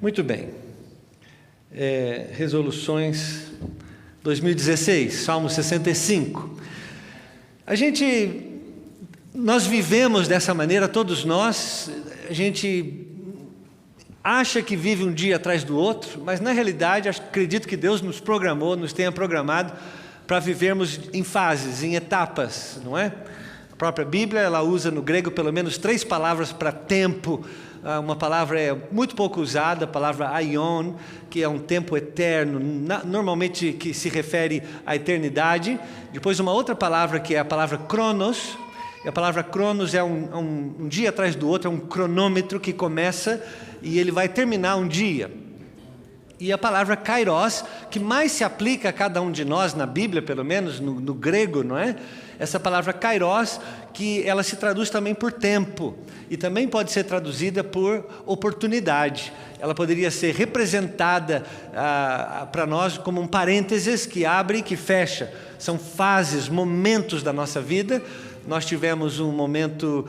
Muito bem. Resoluções 2016, Salmo 65. Nós vivemos dessa maneira, todos nós. A gente acha que vive um dia atrás do outro, mas na realidade acredito que Deus nos programou, nos tenha programado para vivermos em fases, em etapas, não é? A própria Bíblia, ela usa no grego pelo menos 3 palavras para tempo. Uma palavra é muito pouco usada, a palavra aion, que é um tempo eterno, normalmente que se refere à eternidade. Depois uma outra palavra que é a palavra cronos. E a palavra cronos é um dia atrás do outro, é um cronômetro que começa e ele vai terminar um dia. E a palavra kairos, que mais se aplica a cada um de nós na Bíblia, pelo menos no grego, não é? Essa palavra kairos, que ela se traduz também por tempo, e também pode ser traduzida por oportunidade. Ela poderia ser representada para nós como um parênteses que abre e que fecha. São fases, momentos da nossa vida. Nós tivemos um momento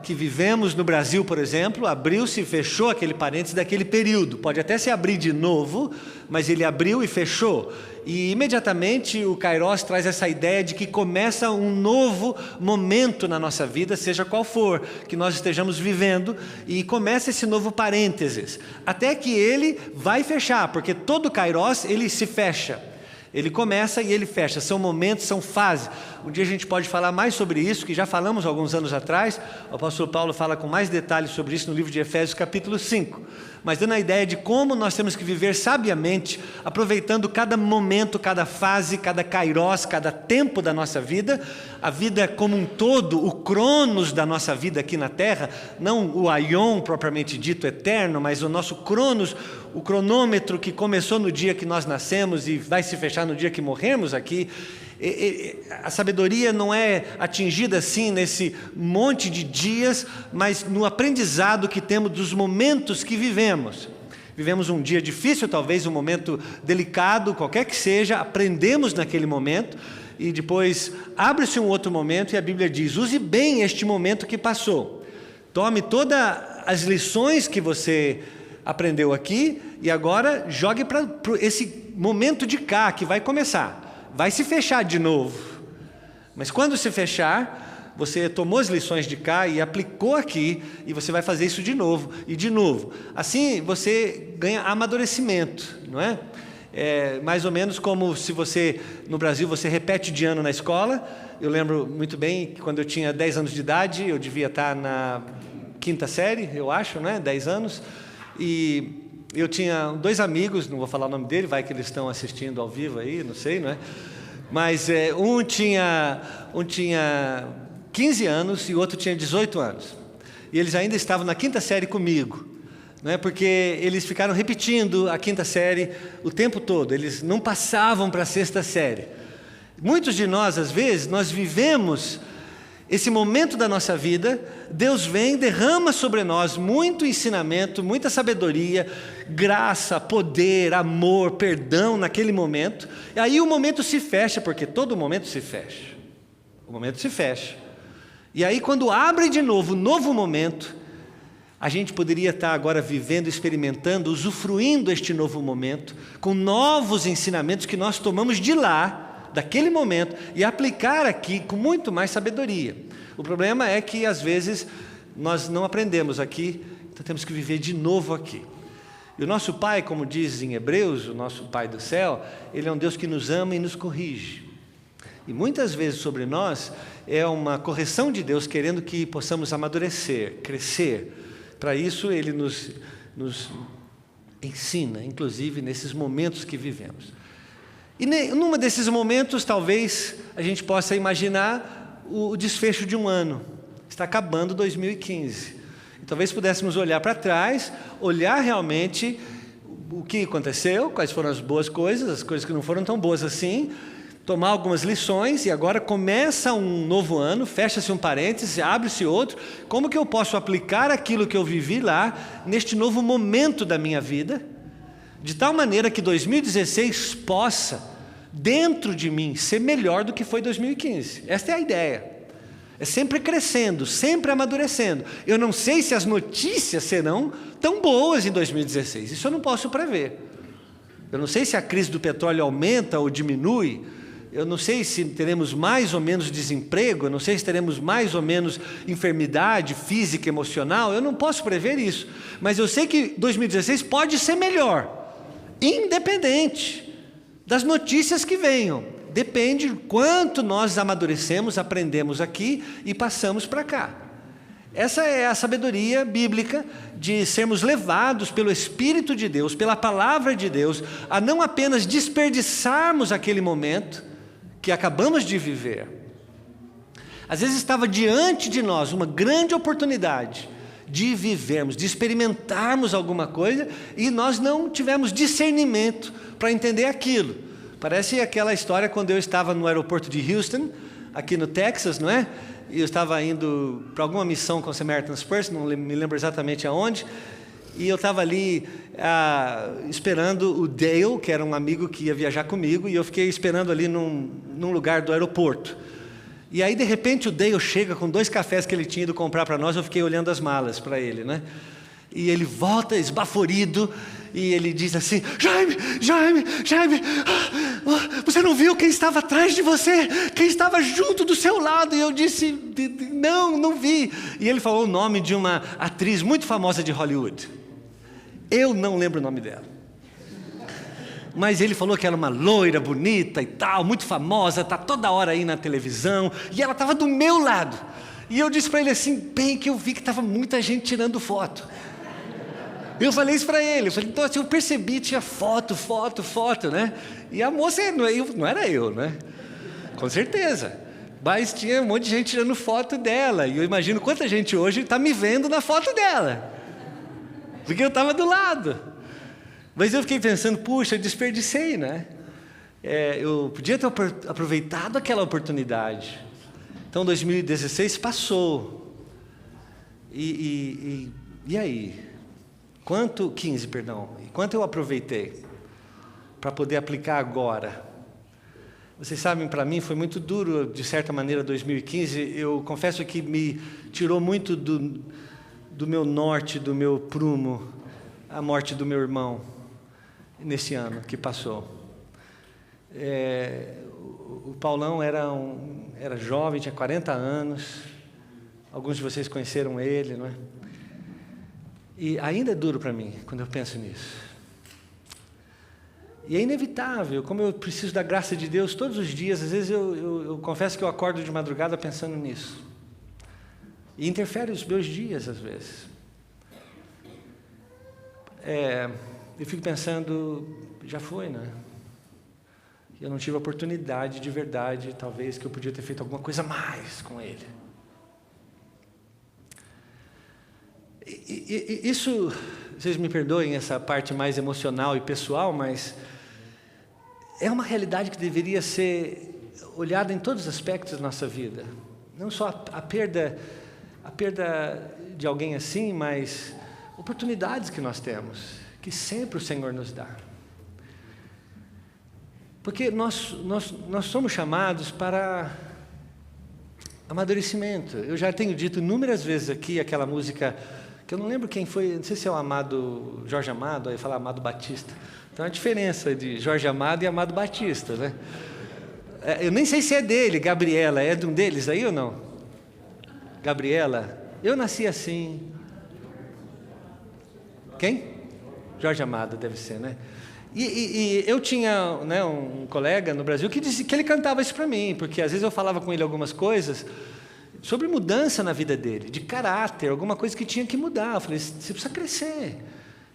que vivemos no Brasil, por exemplo, abriu-se e fechou aquele parênteses daquele período. Pode até se abrir de novo, mas ele abriu e fechou. E imediatamente o Kairos traz essa ideia de que começa um novo momento na nossa vida, seja qual for, que nós estejamos vivendo, e começa esse novo parênteses, até que ele vai fechar, porque todo Kairos ele se fecha. Ele começa e ele fecha, são momentos, são fases. Um dia a gente pode falar mais sobre isso, que já falamos alguns anos atrás. O apóstolo Paulo fala com mais detalhes sobre isso no livro de Efésios capítulo 5. Mas dando a ideia de como nós temos que viver sabiamente, aproveitando cada momento, cada fase, cada kairos, cada tempo da nossa vida, a vida como um todo, o cronos da nossa vida aqui na terra, não o aion propriamente dito eterno, mas o nosso cronos, o cronômetro que começou no dia que nós nascemos e vai se fechar no dia que morremos aqui. A sabedoria não é atingida assim nesse monte de dias, mas no aprendizado que temos dos momentos que vivemos. Vivemos um dia difícil, talvez um momento delicado, qualquer que seja, aprendemos naquele momento e depois abre-se um outro momento e a Bíblia diz: use bem este momento que passou. Tome todas as lições que você aprendeu aqui e agora jogue para esse momento de cá que vai começar. Vai se fechar de novo, mas quando se fechar, você tomou as lições de cá e aplicou aqui, e você vai fazer isso de novo e de novo. Assim você ganha amadurecimento, não é? É mais ou menos como se você, no Brasil, você repete de ano na escola. Eu lembro muito bem que quando eu tinha 10 anos de idade, eu devia estar na 5ª série, eu acho, né? 10 anos, e eu tinha 2 amigos, não vou falar o nome dele, vai que eles estão assistindo ao vivo aí, não sei, não é? Mas um tinha 15 anos e o outro tinha 18 anos. E eles ainda estavam na 5ª série comigo, não é? Porque eles ficaram repetindo a 5ª série o tempo todo, eles não passavam para a 6ª série. Muitos de nós, às vezes, nós vivemos esse momento da nossa vida, Deus vem, derrama sobre nós muito ensinamento, muita sabedoria, graça, poder, amor, perdão naquele momento. E aí o momento se fecha, porque todo momento se fecha. O momento se fecha. E aí quando abre de novo, um novo momento, a gente poderia estar agora vivendo, experimentando, usufruindo este novo momento, com novos ensinamentos que nós tomamos de lá, daquele momento, e aplicar aqui com muito mais sabedoria. O problema é que às vezes nós não aprendemos aqui, então temos que viver de novo aqui. E o nosso Pai, como diz em Hebreus, o nosso Pai do céu, Ele é um Deus que nos ama e nos corrige. E muitas vezes sobre nós é uma correção de Deus querendo que possamos amadurecer, crescer. Para isso Ele nos ensina, inclusive nesses momentos que vivemos. E num desses momentos, talvez, a gente possa imaginar o desfecho de um ano. Está acabando 2015. E talvez pudéssemos olhar para trás, olhar realmente o que aconteceu, quais foram as boas coisas, as coisas que não foram tão boas assim, tomar algumas lições, e agora começa um novo ano, fecha-se um parênteses, abre-se outro. Como que eu posso aplicar aquilo que eu vivi lá, neste novo momento da minha vida, de tal maneira que 2016 possa, dentro de mim, ser melhor do que foi 2015. Esta é a ideia. É sempre crescendo, sempre amadurecendo. Eu não sei se as notícias serão tão boas em 2016. Isso eu não posso prever. Eu não sei se a crise do petróleo aumenta ou diminui. Eu não sei se teremos mais ou menos desemprego. Eu não sei se teremos mais ou menos enfermidade física, emocional. Eu não posso prever isso. Mas eu sei que 2016 pode ser melhor, independente das notícias que venham. Depende de quanto nós amadurecemos, aprendemos aqui e passamos para cá. Essa é a sabedoria bíblica de sermos levados pelo Espírito de Deus, pela palavra de Deus, a não apenas desperdiçarmos aquele momento que acabamos de viver. Às vezes estava diante de nós uma grande oportunidade de vivermos, de experimentarmos alguma coisa e nós não tivemos discernimento para entender aquilo. Parece aquela história quando eu estava no aeroporto de Houston, aqui no Texas, não é? E eu estava indo para alguma missão com o Samaritan's Purse, não me lembro exatamente aonde, e eu estava ali esperando o Dale, que era um amigo que ia viajar comigo, e eu fiquei esperando ali num lugar do aeroporto. E aí, de repente, o Dale chega com 2 cafés que ele tinha ido comprar para nós, eu fiquei olhando as malas para ele, né? E ele volta esbaforido, e ele diz assim: Jaime, você não viu quem estava atrás de você? Quem estava junto do seu lado? E eu disse: não vi. E ele falou o nome de uma atriz muito famosa de Hollywood. Eu não lembro o nome dela. Mas ele falou que era uma loira bonita e tal, muito famosa, está toda hora aí na televisão, e ela estava do meu lado. E eu disse para ele assim, bem que eu vi que estava muita gente tirando foto. Eu falei isso para ele, eu falei, então assim, eu percebi, tinha foto, né? E a moça não era eu, né? Com certeza. Mas tinha um monte de gente tirando foto dela, e eu imagino quanta gente hoje está me vendo na foto dela, porque eu estava do lado. Mas eu fiquei pensando, puxa, eu desperdicei, né? Eu podia ter aproveitado aquela oportunidade. Então 2016 passou. E aí? Quanto eu aproveitei para poder aplicar agora? Vocês sabem, para mim foi muito duro, de certa maneira, 2015. Eu confesso que me tirou muito do meu norte, do meu prumo, a morte do meu irmão, nesse ano que passou. O Paulão era jovem, tinha 40 anos. Alguns de vocês conheceram ele, não é? E ainda é duro para mim, quando eu penso nisso. E é inevitável, como eu preciso da graça de Deus todos os dias, às vezes eu confesso que eu acordo de madrugada pensando nisso. E interfere os meus dias, às vezes. Eu fico pensando, já foi, né? Eu não tive a oportunidade de verdade, talvez, que eu podia ter feito alguma coisa mais com ele. Isso, vocês me perdoem essa parte mais emocional e pessoal, mas é uma realidade que deveria ser olhada em todos os aspectos da nossa vida. Não só a perda de alguém assim, mas oportunidades que nós temos, que sempre o Senhor nos dá. Porque nós somos chamados para amadurecimento. Eu já tenho dito inúmeras vezes aqui aquela música, que eu não lembro quem foi, não sei se é o Amado, Jorge Amado, aí fala Amado Batista. Então a diferença de Jorge Amado e Amado Batista, né? Eu nem sei se é dele, Gabriela, é de um deles aí ou não? Gabriela, eu nasci assim. Quem? Jorge Amado, deve ser, né? E eu tinha, né, um colega no Brasil que disse que ele cantava isso para mim, porque às vezes eu falava com ele algumas coisas sobre mudança na vida dele, de caráter, alguma coisa que tinha que mudar. Eu falei, você precisa crescer.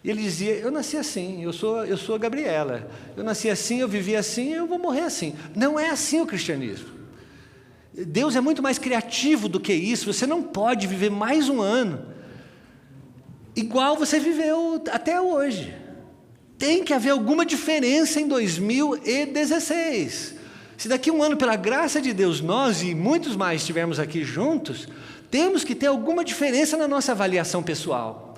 E ele dizia, eu nasci assim, eu sou a Gabriela, eu nasci assim, eu vivi assim, eu vou morrer assim. Não é assim o cristianismo. Deus é muito mais criativo do que isso. Você não pode viver mais um ano igual você viveu até hoje. Tem que haver alguma diferença em 2016. Se daqui a um ano, pela graça de Deus, nós e muitos mais estivermos aqui juntos, temos que ter alguma diferença na nossa avaliação pessoal.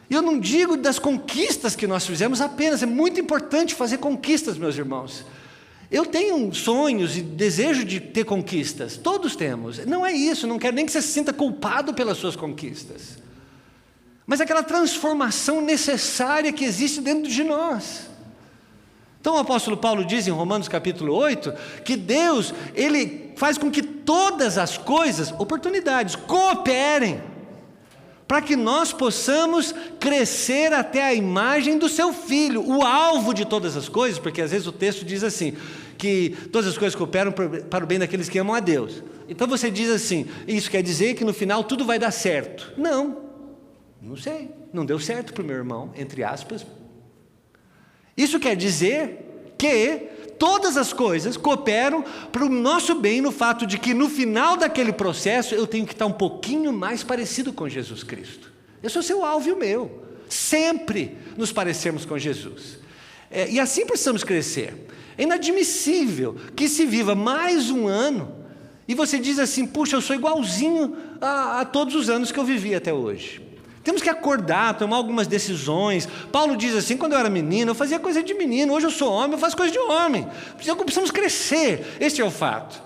E eu não digo das conquistas que nós fizemos apenas, é muito importante fazer conquistas, meus irmãos. Eu tenho sonhos e desejo de ter conquistas, todos temos. Não é isso, não quero nem que você se sinta culpado pelas suas conquistas. Mas aquela transformação necessária que existe dentro de nós. Então o apóstolo Paulo diz em Romanos capítulo 8, que Deus, Ele faz com que todas as coisas, oportunidades, cooperem, para que nós possamos crescer até a imagem do seu Filho, o alvo de todas as coisas, porque às vezes o texto diz assim, que todas as coisas cooperam para o bem daqueles que amam a Deus. Então você diz assim, isso quer dizer que no final tudo vai dar certo. Não sei, não deu certo para o meu irmão, entre aspas. Isso quer dizer que todas as coisas cooperam para o nosso bem, no fato de que no final daquele processo eu tenho que estar um pouquinho mais parecido com Jesus Cristo. Eu sou seu alvo e o meu, sempre nos parecermos com Jesus. E assim precisamos crescer. É inadmissível que se viva mais um ano e você diz assim, puxa, eu sou igualzinho a todos os anos que eu vivi até hoje. Temos que acordar, tomar algumas decisões. Paulo diz assim, quando eu era menino, eu fazia coisa de menino, hoje eu sou homem, eu faço coisa de homem. Precisamos crescer, este é o fato.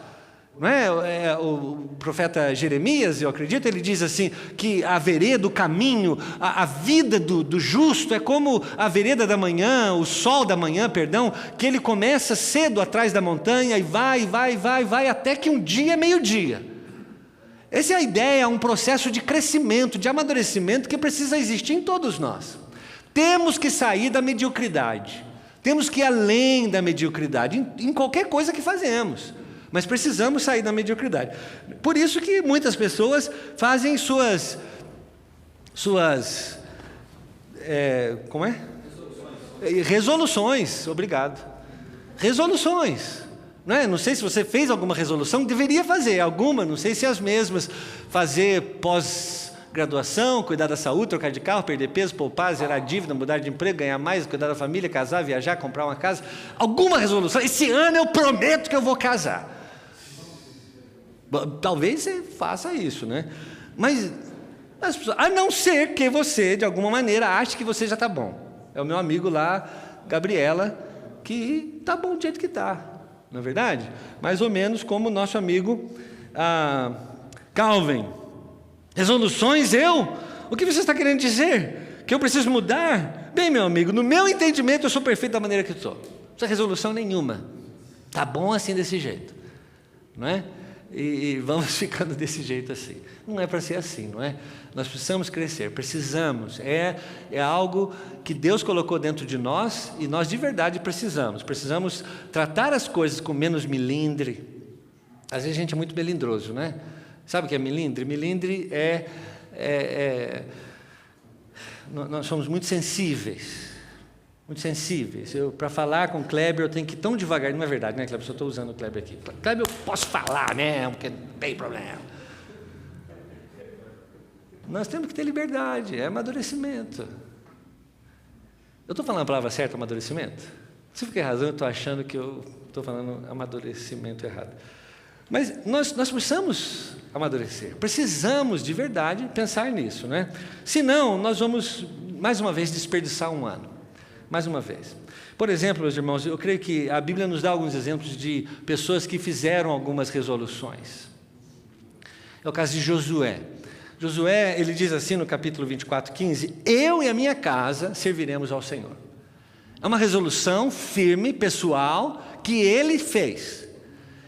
Não é? O profeta Jeremias, eu acredito, ele diz assim, que a vereda, o caminho, a vida do justo é como a vereda da manhã, o sol da manhã, perdão, que ele começa cedo atrás da montanha e vai, até que um dia é meio-dia. Essa é a ideia, um processo de crescimento, de amadurecimento que precisa existir em todos nós. Temos que sair da mediocridade, temos que ir além da mediocridade, em qualquer coisa que fazemos, mas precisamos sair da mediocridade. Por isso que muitas pessoas fazem suas resoluções, obrigado. Resoluções. Não sei se você fez alguma resolução, deveria fazer alguma, não sei se é as mesmas, fazer pós-graduação, cuidar da saúde, trocar de carro, perder peso, poupar, zerar dívida, mudar de emprego, ganhar mais, cuidar da família, casar, viajar, comprar uma casa, alguma resolução. Esse ano eu prometo que eu vou casar. Talvez você faça isso, né? Mas as pessoas, a não ser que você, de alguma maneira, ache que você já está bom. É o meu amigo lá, Gabriela, que está bom do jeito que está. Não é verdade? Mais ou menos como o nosso amigo Calvin. Resoluções, o que você está querendo dizer? Que eu preciso mudar? Bem, meu amigo, no meu entendimento eu sou perfeito da maneira que estou. Não precisa resolução nenhuma. Está bom assim desse jeito. Não é? E vamos ficando desse jeito assim. Não é para ser assim, não é? Nós precisamos crescer, precisamos. É algo que Deus colocou dentro de nós e nós de verdade precisamos. Precisamos tratar as coisas com menos melindre. Às vezes a gente é muito melindroso, né? Sabe o que é melindre? Melindre nós somos muito sensíveis. Muito sensíveis. Para falar com o Kleber, eu tenho que ir tão devagar. Não é verdade, né, Kleber? Só estou usando o Kleber aqui. Kleber, eu posso falar mesmo, porque não tem problema. Nós temos que ter liberdade, é amadurecimento. Eu estou falando a palavra certa, amadurecimento? Se for razão, eu estou achando que eu estou falando amadurecimento errado. Mas nós precisamos amadurecer. Precisamos, de verdade, pensar nisso, né? Senão, nós vamos, mais uma vez, desperdiçar um ano. Mais uma vez. Por exemplo, meus irmãos, eu creio que a Bíblia nos dá alguns exemplos de pessoas que fizeram algumas resoluções. É o caso de Josué. Josué, ele diz assim no capítulo 24:15, eu e a minha casa serviremos ao Senhor. É uma resolução firme, pessoal, que ele fez.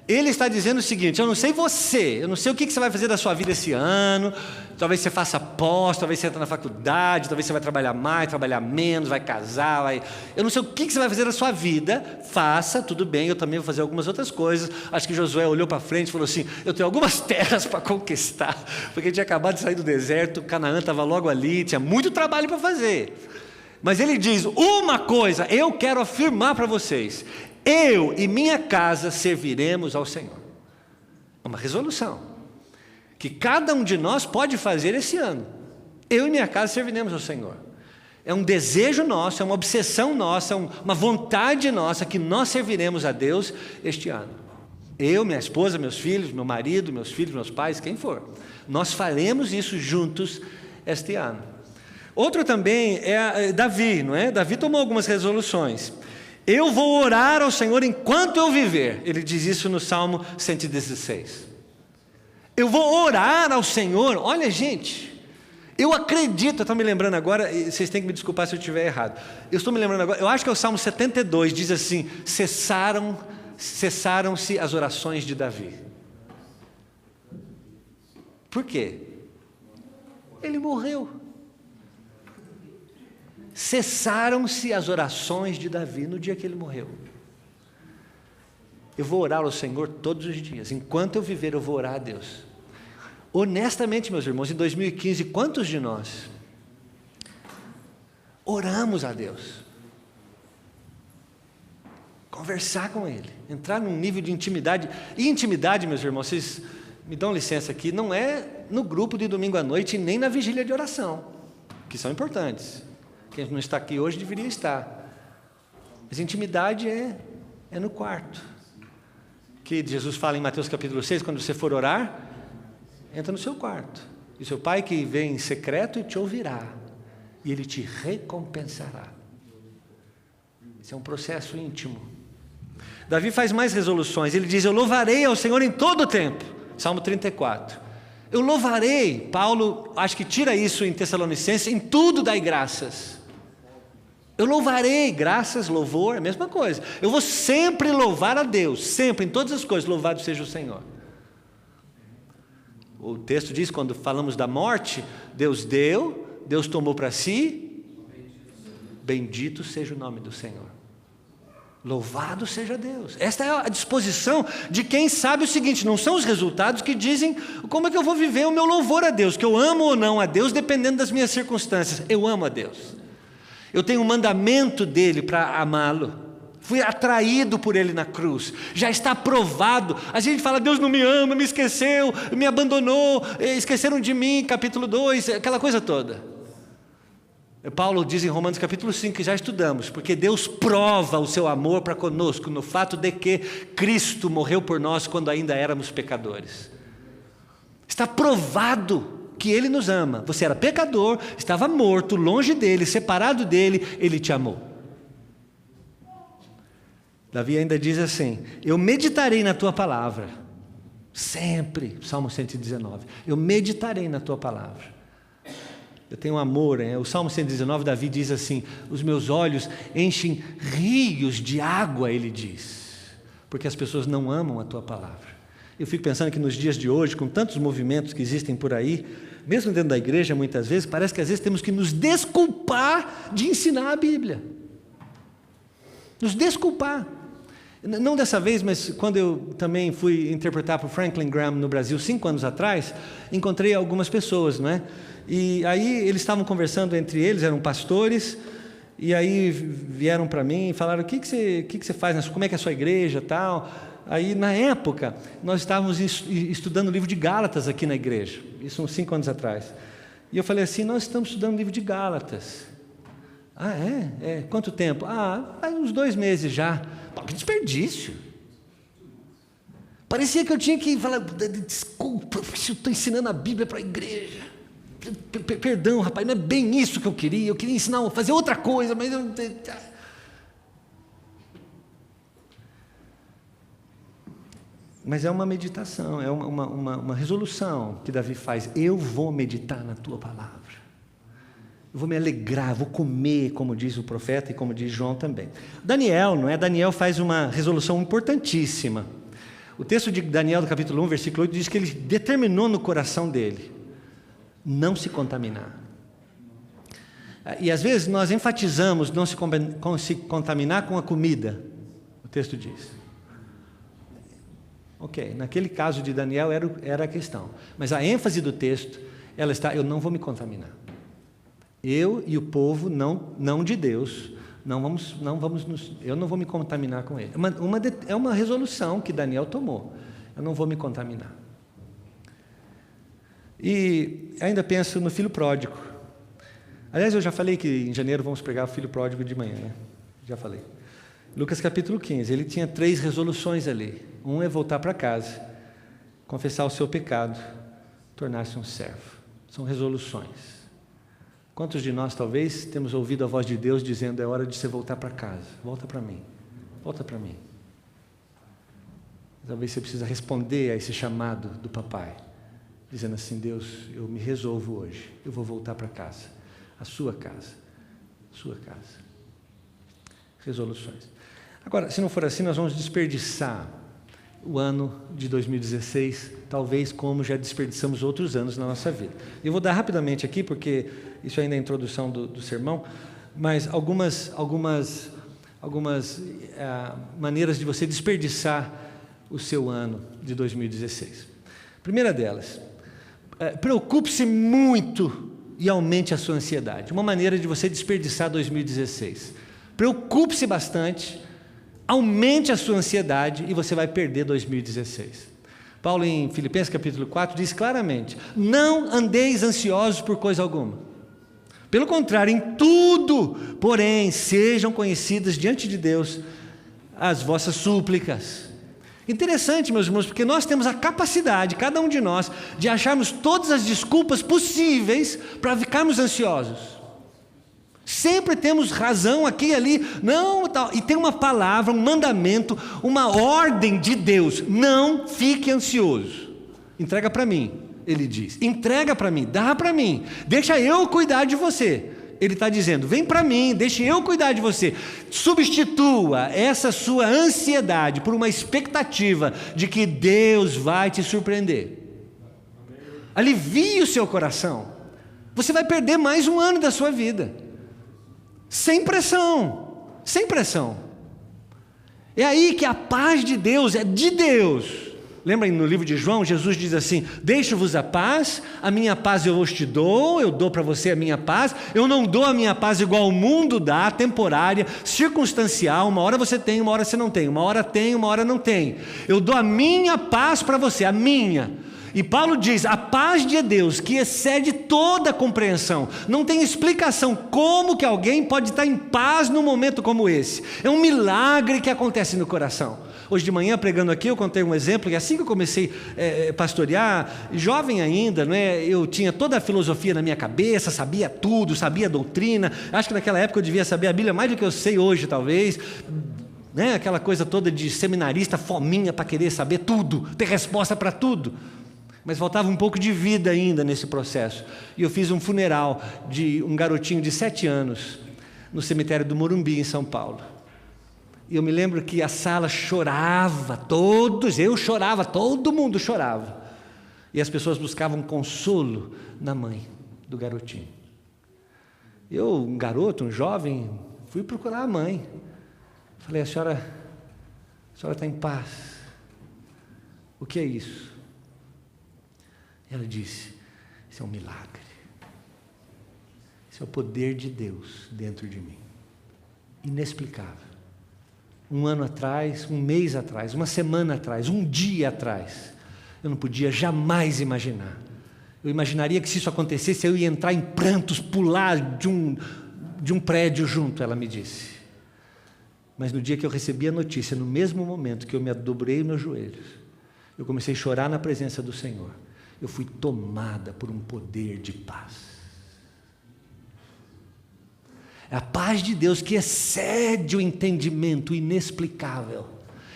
Ele está dizendo o seguinte, eu não sei você, eu não sei o que você vai fazer da sua vida esse ano, talvez você faça pós, talvez você entre na faculdade, talvez você vai trabalhar mais, trabalhar menos, vai casar, eu não sei o que você vai fazer da sua vida, faça, tudo bem, eu também vou fazer algumas outras coisas. Acho que Josué olhou para frente e falou assim, eu tenho algumas terras para conquistar, porque ele tinha acabado de sair do deserto, Canaã estava logo ali, tinha muito trabalho para fazer. Mas ele diz, uma coisa eu quero afirmar para vocês, eu e minha casa serviremos ao Senhor. É uma resolução que cada um de nós pode fazer esse ano. Eu e minha casa serviremos ao Senhor. É um desejo nosso, é uma obsessão nossa, uma vontade nossa que nós serviremos a Deus este ano. Eu, minha esposa, meus filhos, meu marido, meus filhos, meus pais, quem for. Nós faremos isso juntos este ano. Outro também é Davi, não é? Davi tomou algumas resoluções. Eu vou orar ao Senhor enquanto eu viver. Ele diz isso no Salmo 116. Eu vou orar ao Senhor. Olha, gente, eu acredito, eu estou me lembrando agora, e vocês têm que me desculpar se eu estiver errado. Eu estou me lembrando agora, eu acho que é o Salmo 72, diz assim: cessaram-se as orações de Davi. Por quê? Ele morreu. Cessaram-se as orações de Davi no dia que ele morreu. Eu vou orar ao Senhor todos os dias. Enquanto eu viver, eu vou orar a Deus. Honestamente, meus irmãos, em 2015, quantos de nós oramos a Deus? Conversar com Ele, entrar num nível de intimidade. E intimidade, meus irmãos, vocês me dão licença aqui, não é no grupo de domingo à noite, nem na vigília de oração, que são importantes. Quem não está aqui hoje deveria estar. Mas intimidade é no quarto. Que Jesus fala em Mateus capítulo 6, quando você for orar, entra no seu quarto. E seu pai que vem em secreto e te ouvirá. E ele te recompensará. Esse é um processo íntimo. Davi faz mais resoluções. Ele diz: eu louvarei ao Senhor em todo o tempo. Salmo 34. Eu louvarei. Paulo, acho que tira isso em Tessalonicenses, em tudo dai graças. Eu louvarei, graças, louvor, é a mesma coisa. Eu vou sempre louvar a Deus, sempre, em todas as coisas, louvado seja o Senhor. O texto diz, quando falamos da morte, Deus deu, Deus tomou para si, bendito seja o nome do Senhor. Louvado seja Deus. Esta é a disposição de quem sabe o seguinte: não são os resultados que dizem como é que eu vou viver o meu louvor a Deus, que eu amo ou não a Deus, dependendo das minhas circunstâncias. Eu amo a Deus. Eu tenho um mandamento dele para amá-lo. Fui atraído por ele na cruz. Já está provado. A gente fala: Deus não me ama, me esqueceu, me abandonou, esqueceram de mim, capítulo 2, aquela coisa toda. Paulo diz em Romanos capítulo 5, que já estudamos, porque Deus prova o seu amor para conosco no fato de que Cristo morreu por nós quando ainda éramos pecadores. Está provado que Ele nos ama. Você era pecador, estava morto, longe dEle, separado dEle, Ele te amou. Davi ainda diz assim: eu meditarei na Tua palavra, sempre, Salmo 119, eu meditarei na Tua palavra. Eu tenho amor, o Salmo 119, Davi diz assim: os meus olhos enchem rios de água, ele diz, porque as pessoas não amam a Tua palavra. Eu fico pensando que nos dias de hoje, com tantos movimentos que existem por aí, mesmo dentro da igreja, muitas vezes, parece que às vezes temos que nos desculpar de ensinar a Bíblia. Nos desculpar. Não dessa vez, mas quando eu também fui interpretar para o Franklin Graham no Brasil, 5 anos atrás, encontrei algumas pessoas, não é? E aí eles estavam conversando entre eles, eram pastores, e aí vieram para mim e falaram: o que você faz, como é que é a sua igreja e tal. Aí, na época, nós estávamos estudando o livro de Gálatas aqui na igreja, isso uns 5 anos atrás. E eu falei assim: nós estamos estudando o livro de Gálatas. Ah, é? Quanto tempo? Ah, faz uns 2 meses já. Pô, que desperdício. Parecia que eu tinha que falar: desculpa, eu estou ensinando a Bíblia para a igreja. Perdão, rapaz, não é bem isso que eu queria ensinar, fazer outra coisa, mas eu... Mas é uma meditação, é uma resolução que Davi faz: eu vou meditar na Tua palavra, eu vou me alegrar, vou comer, como diz o profeta e como diz João também. Daniel, não é? Daniel faz uma resolução importantíssima. O texto de Daniel, do capítulo 1, versículo 8, diz que ele determinou no coração dele não se contaminar. E às vezes nós enfatizamos não se contaminar com a comida, o texto diz. Ok, naquele caso de Daniel era a questão, mas a ênfase do texto, ela está: eu não vou me contaminar. Eu e o povo não de Deus, eu não vou me contaminar com ele. É uma resolução que Daniel tomou: eu não vou me contaminar. E ainda penso no filho pródigo. Aliás, eu já falei que em janeiro vamos pregar o filho pródigo de manhã, né? Já falei. Lucas capítulo 15, ele tinha 3 resoluções ali. Um é voltar para casa, confessar o seu pecado, tornar-se um servo. São resoluções. Quantos de nós talvez temos ouvido a voz de Deus dizendo: é hora de você voltar para casa, volta para mim, volta para mim. Talvez você precisa responder a esse chamado do papai, dizendo assim: Deus, eu me resolvo hoje, eu vou voltar para casa, a sua casa, sua casa. Resoluções. Agora, se não for assim, nós vamos desperdiçar o ano de 2016, talvez como já desperdiçamos outros anos na nossa vida. Eu vou dar rapidamente aqui, porque isso ainda é a introdução do sermão, mas algumas maneiras de você desperdiçar o seu ano de 2016. Primeira delas, preocupe-se muito e aumente a sua ansiedade. Uma maneira de você desperdiçar 2016. Preocupe-se bastante, aumente a sua ansiedade e você vai perder 2016. Paulo, em Filipenses capítulo 4, diz claramente: não andeis ansiosos por coisa alguma. Pelo contrário, em tudo, porém, sejam conhecidas diante de Deus as vossas súplicas. Interessante, meus irmãos, porque nós temos a capacidade, cada um de nós, de acharmos todas as desculpas possíveis para ficarmos ansiosos. Sempre temos razão aqui e ali, não, tal. E tem uma palavra, um mandamento, uma ordem de Deus: não fique ansioso. Entrega para mim, ele diz, entrega para mim, dá para mim, deixa eu cuidar de você. Ele está dizendo: vem para mim, deixa eu cuidar de você. Substitua essa sua ansiedade por uma expectativa de que Deus vai te surpreender. Alivie o seu coração. Você vai perder mais um ano da sua vida. Sem pressão, sem pressão. É aí que a paz de Deus é de Deus. Lembra no livro de João, Jesus diz assim: deixo-vos a paz, a minha paz eu vos te dou, eu dou para você a minha paz, eu não dou a minha paz igual o mundo dá, temporária, circunstancial, uma hora você tem, uma hora você não tem, uma hora tem, uma hora não tem. Eu dou a minha paz para você, a minha. E Paulo diz: a paz de Deus, que excede toda a compreensão. Não tem explicação como que alguém pode estar em paz num momento como esse. É um milagre que acontece no coração. Hoje de manhã, pregando aqui, eu contei um exemplo, que assim que eu comecei a pastorear, jovem ainda, não é? Eu tinha toda a filosofia na minha cabeça, sabia tudo, sabia a doutrina. Acho que naquela época eu devia saber a Bíblia mais do que eu sei hoje, talvez. Né? Aquela coisa toda de seminarista, fominha para querer saber tudo, ter resposta para tudo. Mas faltava um pouco de vida ainda nesse processo. E eu fiz um funeral de um garotinho de 7 anos, no cemitério do Morumbi, em São Paulo. E eu me lembro que a sala chorava, eu chorava, todo mundo chorava. E as pessoas buscavam consolo na mãe do garotinho. Eu, um garoto, um jovem, fui procurar a mãe. Falei: a senhora está em paz. O que é isso? Ela disse: isso é um milagre. Isso é o poder de Deus dentro de mim. Inexplicável. Um ano atrás, um mês atrás, uma semana atrás, um dia atrás, eu não podia jamais imaginar. Eu imaginaria que se isso acontecesse, eu ia entrar em prantos, pular de um prédio junto, ela me disse. Mas no dia que eu recebi a notícia, no mesmo momento que eu me dobrei meus joelhos, eu comecei a chorar na presença do Senhor. Eu fui tomada por um poder de paz. É a paz de Deus que excede o entendimento, inexplicável.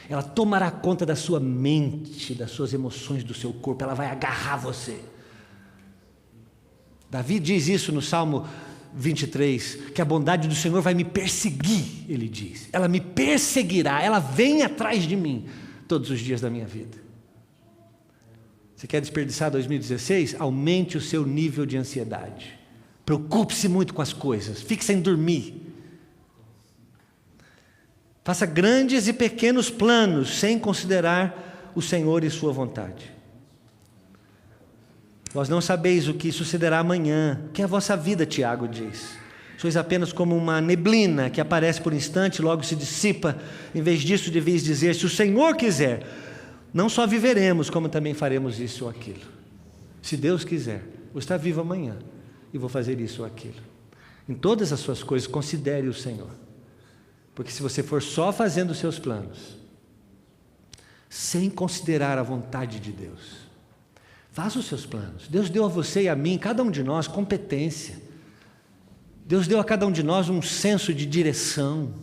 Ela tomará conta da sua mente, das suas emoções, do seu corpo. Ela vai agarrar você. Davi diz isso no Salmo 23, que a bondade do Senhor vai me perseguir, ele diz. Ela me perseguirá, ela vem atrás de mim todos os dias da minha vida. Você quer desperdiçar 2016? Aumente o seu nível de ansiedade. Preocupe-se muito com as coisas. Fique sem dormir. Faça grandes e pequenos planos, sem considerar o Senhor e sua vontade. Vós não sabeis o que sucederá amanhã, que é a vossa vida, Tiago diz. Sois apenas como uma neblina que aparece por instante e logo se dissipa. Em vez disso, deveis dizer: se o Senhor quiser, não só viveremos, como também faremos isso ou aquilo. Se Deus quiser, vou estar vivo amanhã e vou fazer isso ou aquilo. Em todas as suas coisas, considere o Senhor. Porque se você for só fazendo os seus planos, sem considerar a vontade de Deus, faça os seus planos. Deus deu a você e a mim, cada um de nós, competência. Deus deu a cada um de nós um senso de direção.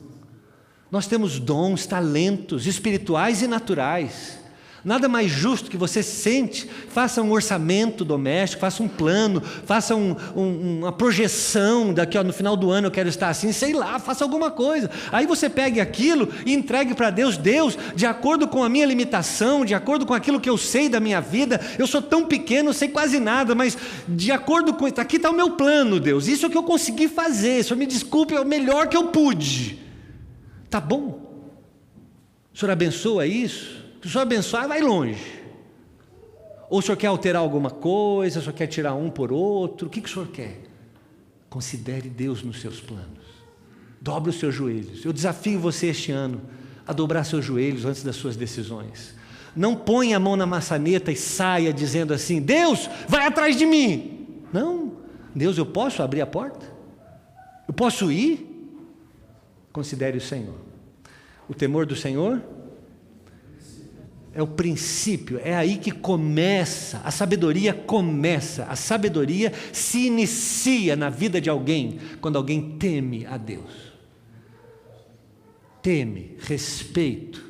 Nós temos dons, talentos espirituais e naturais. Nada mais justo que você sente, faça um orçamento doméstico, faça um plano, faça uma projeção daqui, no final do ano eu quero estar assim, sei lá, faça alguma coisa. Aí você pegue aquilo e entregue para Deus. Deus, de acordo com a minha limitação, de acordo com aquilo que eu sei da minha vida, eu sou tão pequeno, sei quase nada, mas de acordo com, aqui está o meu plano, Deus, isso é o que eu consegui fazer, o Senhor me desculpe, é o melhor que eu pude. Tá bom? O Senhor abençoa isso? Se o Senhor abençoar, vai longe. Ou o Senhor quer alterar alguma coisa, o Senhor quer tirar um por outro, o que o Senhor quer? Considere Deus nos seus planos. Dobre os seus joelhos. Eu desafio você este ano a dobrar seus joelhos antes das suas decisões. Não ponha a mão na maçaneta e saia dizendo assim: Deus, vai atrás de mim. Não, Deus, eu posso abrir a porta? Eu posso ir? Considere o Senhor. O temor do Senhor é o princípio, é aí que começa, a sabedoria começa, a sabedoria se inicia na vida de alguém, quando alguém teme a Deus. Teme, respeito,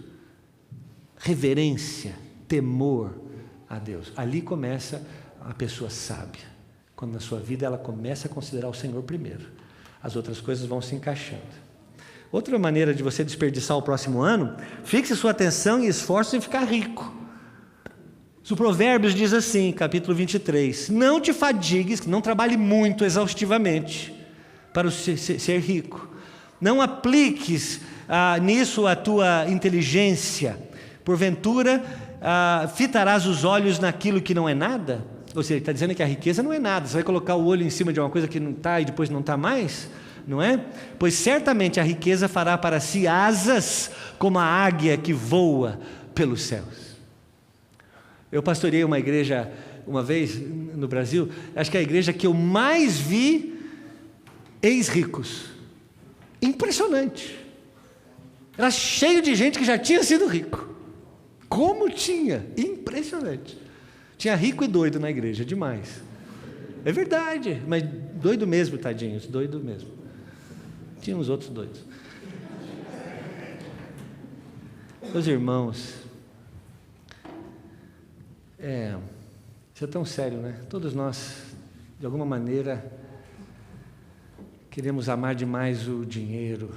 reverência, temor a Deus. Ali começa a pessoa sábia, quando na sua vida ela começa a considerar o Senhor primeiro, as outras coisas vão se encaixando. Outra maneira de você desperdiçar o próximo ano, fixe sua atenção e esforço em ficar rico. O Provérbios diz assim, capítulo 23, não te fadigues, não trabalhe muito exaustivamente para ser rico. Não apliques nisso a tua inteligência. Porventura, fitarás os olhos naquilo que não é nada? Ou seja, ele está dizendo que a riqueza não é nada. Você vai colocar o olho em cima de uma coisa que não está e depois não está mais? Não é? Pois certamente a riqueza fará para si asas como a águia que voa pelos céus. Eu pastoreei uma igreja uma vez no Brasil, acho que é a igreja que eu mais vi ex-ricos. Impressionante. Era cheio de gente que já tinha sido rico. Como tinha? Impressionante. Tinha rico e doido na igreja, demais. É verdade, mas doido mesmo, tadinhos, doido mesmo. Tinha uns outros doidos. Meus irmãos, isso é tão sério, né? Todos nós, de alguma maneira, queremos amar demais o dinheiro,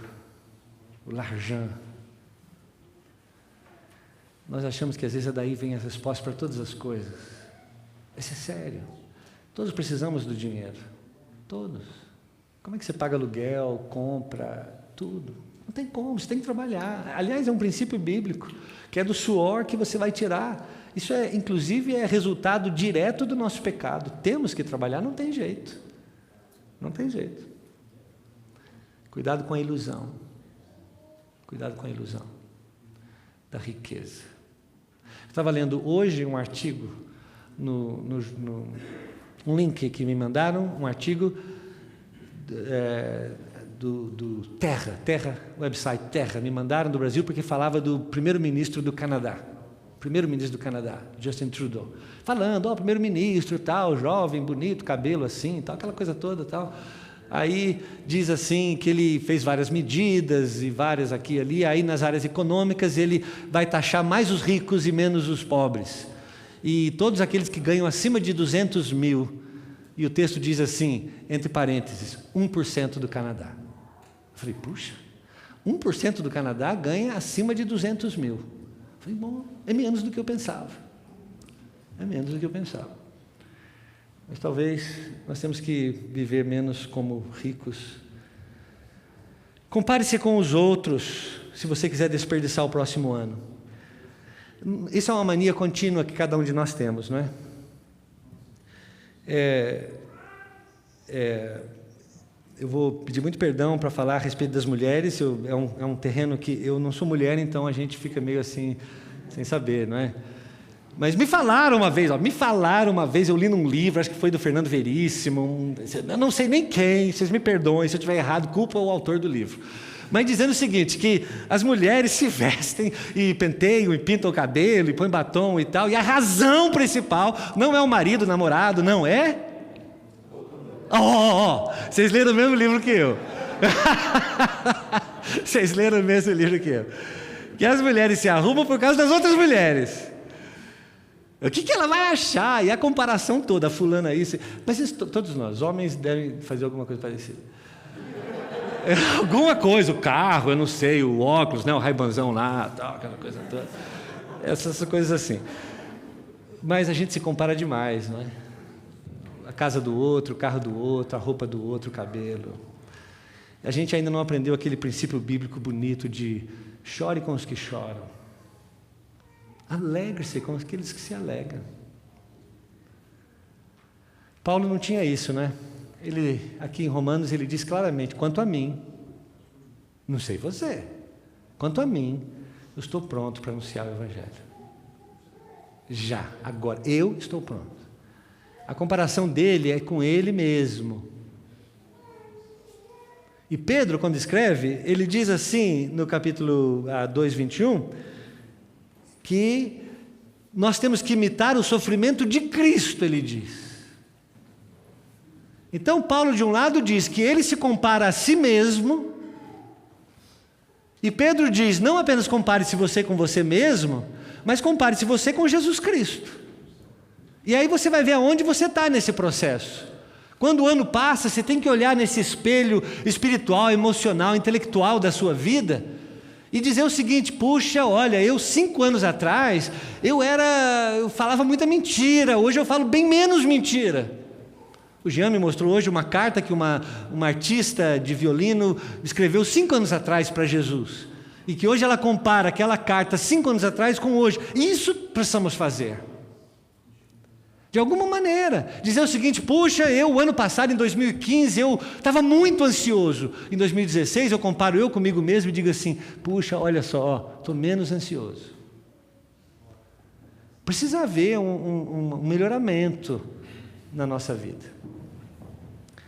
o larjan. Nós achamos que às vezes daí vem a resposta para todas as coisas. Isso é sério. Todos precisamos do dinheiro. Todos. Como é que você paga aluguel, compra, tudo? Não tem como, você tem que trabalhar. Aliás, é um princípio bíblico, que é do suor que você vai tirar. Isso inclusive, é resultado direto do nosso pecado. Temos que trabalhar, não tem jeito. Não tem jeito. Cuidado com a ilusão. Cuidado com a ilusão da riqueza. Eu estava lendo hoje um artigo, um link que me mandaram, um artigo do Terra, website Terra, me mandaram do Brasil porque falava do primeiro-ministro do Canadá. Primeiro-ministro do Canadá, Justin Trudeau, falando, primeiro-ministro, tal, jovem, bonito, cabelo assim, tal, aquela coisa toda, tal. Aí diz assim que ele fez várias medidas e várias aqui e ali, aí nas áreas econômicas ele vai taxar mais os ricos e menos os pobres. E todos aqueles que ganham acima de 200 mil, e o texto diz assim, entre parênteses, 1% do Canadá. Eu falei, puxa, 1% do Canadá ganha acima de 200 mil. Eu falei, bom, é menos do que eu pensava. É menos do que eu pensava. Mas talvez nós temos que viver menos como ricos. Compare-se com os outros, se você quiser desperdiçar o próximo ano. Isso é uma mania contínua que cada um de nós temos, não é? Eu vou pedir muito perdão para falar a respeito das mulheres. É um terreno que eu não sou mulher, então a gente fica meio assim, sem saber, não é? Mas me falaram uma vez, eu li num livro, acho que foi do Fernando Veríssimo, eu não sei nem quem, vocês me perdoem se eu estiver errado, culpa o autor do livro. Mas dizendo o seguinte, que as mulheres se vestem e penteiam e pintam o cabelo e põem batom e tal, e a razão principal não é o marido, o namorado, não é Vocês leram o mesmo livro que eu. Vocês leram o mesmo livro que eu. Que as mulheres se arrumam por causa das outras mulheres. O que ela vai achar? E a comparação toda, a fulana aí. Mas isso, todos nós, homens, devem fazer alguma coisa parecida. Alguma coisa, o carro, eu não sei, o óculos, né, o raibanzão lá, tal, aquela coisa toda. Essas coisas assim. Mas a gente se compara demais, não é? A casa do outro, o carro do outro, a roupa do outro, o cabelo. A gente ainda não aprendeu aquele princípio bíblico bonito de chore com os que choram. Alegre-se com aqueles que se alegram. Paulo não tinha isso, né? Ele, aqui em Romanos, ele diz claramente, quanto a mim, não sei você, quanto a mim, eu estou pronto para anunciar o Evangelho. Já, agora, eu estou pronto. A comparação dele é com ele mesmo. E Pedro, quando escreve, ele diz assim, no capítulo 2, 21, que nós temos que imitar o sofrimento de Cristo, ele diz. Então, Paulo, de um lado, diz que ele se compara a si mesmo, e Pedro diz, não apenas compare-se você com você mesmo, mas compare-se você com Jesus Cristo. E aí você vai ver aonde você está nesse processo. Quando o ano passa, você tem que olhar nesse espelho espiritual, emocional, intelectual da sua vida e dizer o seguinte, puxa, olha, eu 5 anos atrás, eu falava muita mentira, hoje eu falo bem menos mentira. O Jean me mostrou hoje uma carta que uma artista de violino escreveu 5 anos atrás para Jesus. E que hoje ela compara aquela carta 5 anos atrás com hoje. Isso precisamos fazer. De alguma maneira. Dizer o seguinte, puxa, o ano passado, em 2015, eu estava muito ansioso. Em 2016, eu comparo eu comigo mesmo e digo assim, puxa, olha só, estou menos ansioso. Precisa haver um melhoramento na nossa vida.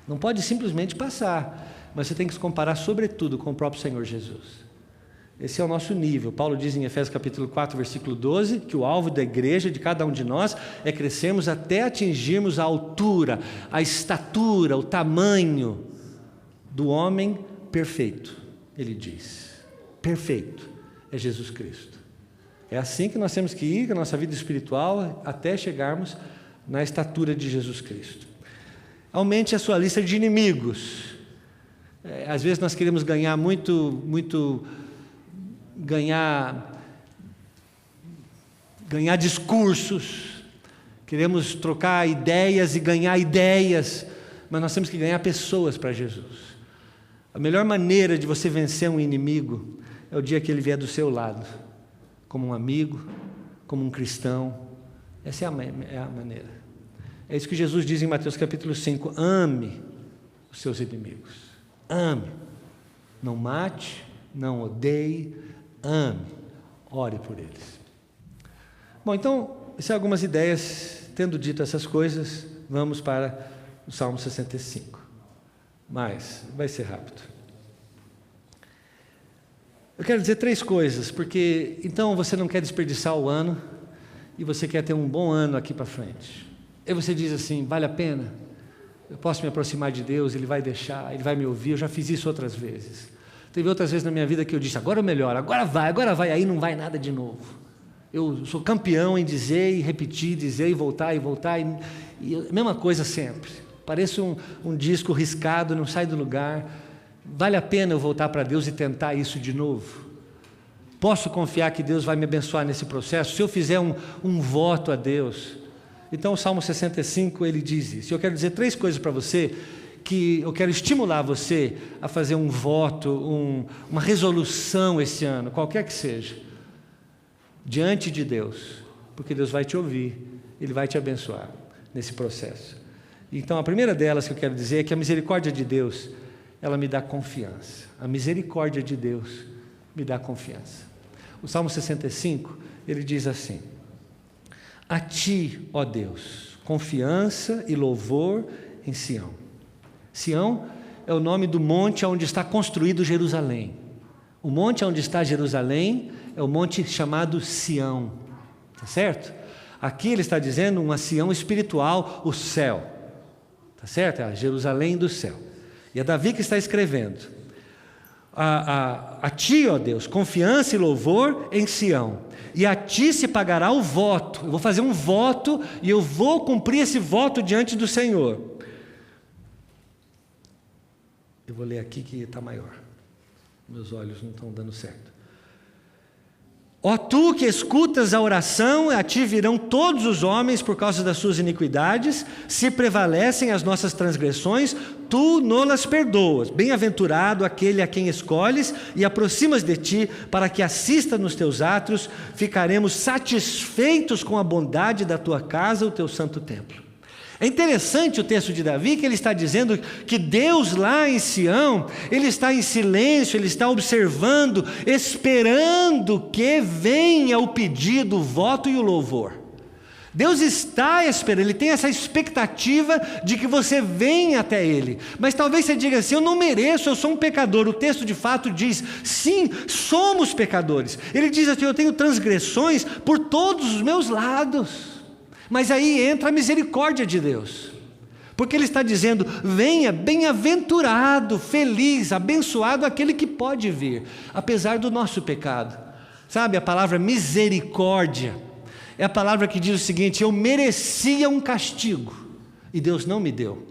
Não pode simplesmente passar, mas você tem que se comparar sobretudo com o próprio Senhor Jesus. Esse é o nosso nível. Paulo diz em Efésios capítulo 4, versículo 12, que o alvo da igreja, de cada um de nós, é crescermos até atingirmos a altura, a estatura, o tamanho do homem perfeito, ele diz. Perfeito é Jesus Cristo. É assim que nós temos que ir com a nossa vida espiritual até chegarmos na estatura de Jesus Cristo. Aumente a sua lista de inimigos. Às vezes nós queremos ganhar ganhar discursos, queremos trocar ideias e ganhar ideias, mas nós temos que ganhar pessoas para Jesus. A melhor maneira de você vencer um inimigo é o dia que ele vier do seu lado, como um amigo, como um cristão. Essa é a maneira. É isso que Jesus diz em Mateus capítulo 5, ame os seus inimigos, ame, não mate, não odeie, ame, ore por eles. Bom, então, essas são algumas ideias. Tendo dito essas coisas, vamos para o Salmo 65. Mas vai ser rápido. Eu quero dizer 3 coisas, porque então você não quer desperdiçar o ano e você quer ter um bom ano aqui para frente. Aí você diz assim, vale a pena? Eu posso me aproximar de Deus, Ele vai deixar, Ele vai me ouvir, eu já fiz isso outras vezes. Teve outras vezes na minha vida que eu disse, agora é melhor, agora vai, aí não vai nada de novo. Eu sou campeão em dizer e repetir, dizer e voltar, e a mesma coisa sempre. Parece um disco riscado, não sai do lugar. Vale a pena eu voltar para Deus e tentar isso de novo? Posso confiar que Deus vai me abençoar nesse processo? Se eu fizer um voto a Deus? Então o Salmo 65, ele diz isso. Eu quero dizer 3 coisas para você, que eu quero estimular você a fazer um voto, uma resolução esse ano, qualquer que seja, diante de Deus, porque Deus vai te ouvir, Ele vai te abençoar nesse processo. Então a primeira delas que eu quero dizer é que a misericórdia de Deus, ela me dá confiança. A misericórdia de Deus me dá confiança. O Salmo 65, ele diz assim, a ti, ó Deus, confiança e louvor em Sião. Sião é o nome do monte onde está construído Jerusalém. O monte onde está Jerusalém é o monte chamado Sião, tá certo? Aqui ele está dizendo uma Sião espiritual, o céu, Tá certo? É a Jerusalém do céu. E é Davi que está escrevendo. A ti, ó Deus, confiança e louvor em Sião. E a ti se pagará o voto. Eu vou fazer um voto e eu vou cumprir esse voto diante do Senhor. Eu vou ler aqui que está maior. Meus olhos não estão dando certo. Ó tu que escutas a oração, a ti virão todos os homens por causa das suas iniquidades, se prevalecem as nossas transgressões, tu nolas perdoas. Bem-aventurado aquele a quem escolhes e aproximas de ti, para que assista nos teus atos, ficaremos satisfeitos com a bondade da tua casa, o teu santo templo. É interessante o texto de Davi, que ele está dizendo que Deus lá em Sião, ele está em silêncio, ele está observando, esperando que venha o pedido, o voto e o louvor. Deus está esperando, ele tem essa expectativa de que você venha até ele. Mas talvez você diga assim, eu não mereço, eu sou um pecador. O texto de fato diz, sim, somos pecadores. Ele diz assim, eu tenho transgressões por todos os meus lados. Mas aí entra a misericórdia de Deus, porque Ele está dizendo, venha, bem-aventurado, feliz, abençoado aquele que pode vir, apesar do nosso pecado. Sabe, a palavra misericórdia é a palavra que diz o seguinte, eu merecia um castigo, e Deus não me deu.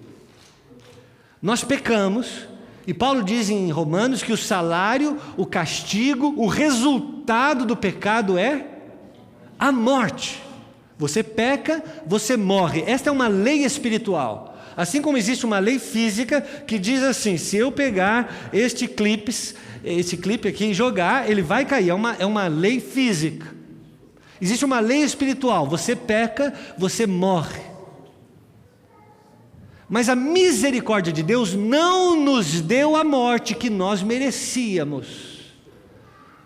Nós pecamos, e Paulo diz em Romanos que o salário, o castigo, o resultado do pecado é a morte. Você peca, você morre. Esta é uma lei espiritual. Assim como existe uma lei física que diz assim, se eu pegar esse clipe aqui e jogar, ele vai cair. É uma lei física. Existe uma lei espiritual. Você peca, você morre. Mas a misericórdia de Deus não nos deu a morte que nós merecíamos.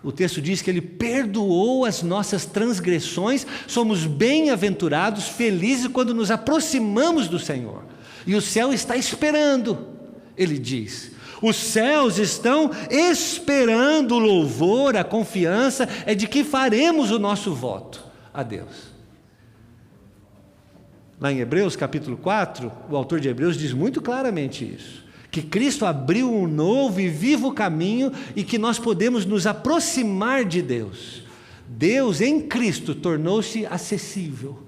O texto diz que Ele perdoou as nossas transgressões, somos bem-aventurados, felizes quando nos aproximamos do Senhor. E o céu está esperando, Ele diz. Os céus estão esperando o louvor, a confiança é de que faremos o nosso voto a Deus. Lá em Hebreus capítulo 4, o autor de Hebreus diz muito claramente isso. Que Cristo abriu um novo e vivo caminho e que nós podemos nos aproximar de Deus. Deus em Cristo tornou-se acessível.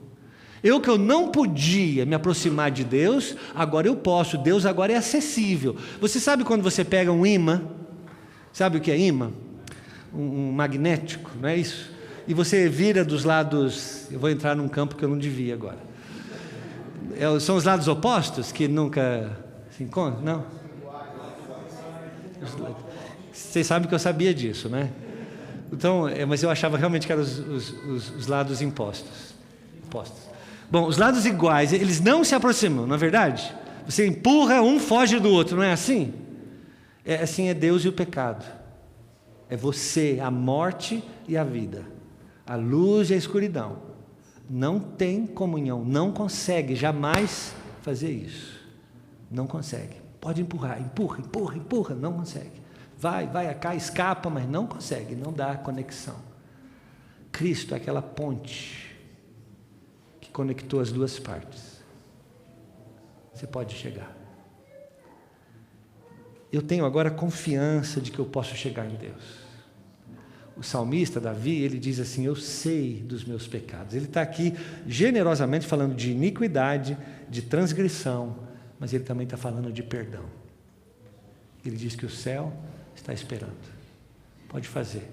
Eu que eu não podia me aproximar de Deus, agora eu posso. Deus agora é acessível. Você sabe quando você pega um imã? Sabe o que é imã? Um magnético, não é isso? E você vira dos lados... Eu vou entrar num campo que eu não devia agora. São os lados opostos que nunca... se encontra? Não? Vocês sabem que eu sabia disso, né? Então, mas eu achava realmente que eram os lados opostos. Bom, os lados iguais, eles não se aproximam, não é verdade? Você empurra, um foge do outro, não é assim? Assim é Deus e o pecado. É você, a morte e a vida. A luz e a escuridão. Não tem comunhão, não consegue jamais fazer isso. Não consegue. Pode empurrar, empurra, não consegue. Vai cá, escapa, mas não consegue, não dá conexão. Cristo é aquela ponte que conectou as duas partes. Você pode chegar. Eu tenho agora confiança de que eu posso chegar em Deus. O salmista Davi, ele diz assim, eu sei dos meus pecados. Ele está aqui generosamente falando de iniquidade, de transgressão, mas ele também está falando de perdão. Ele diz que o céu está esperando. Pode fazer.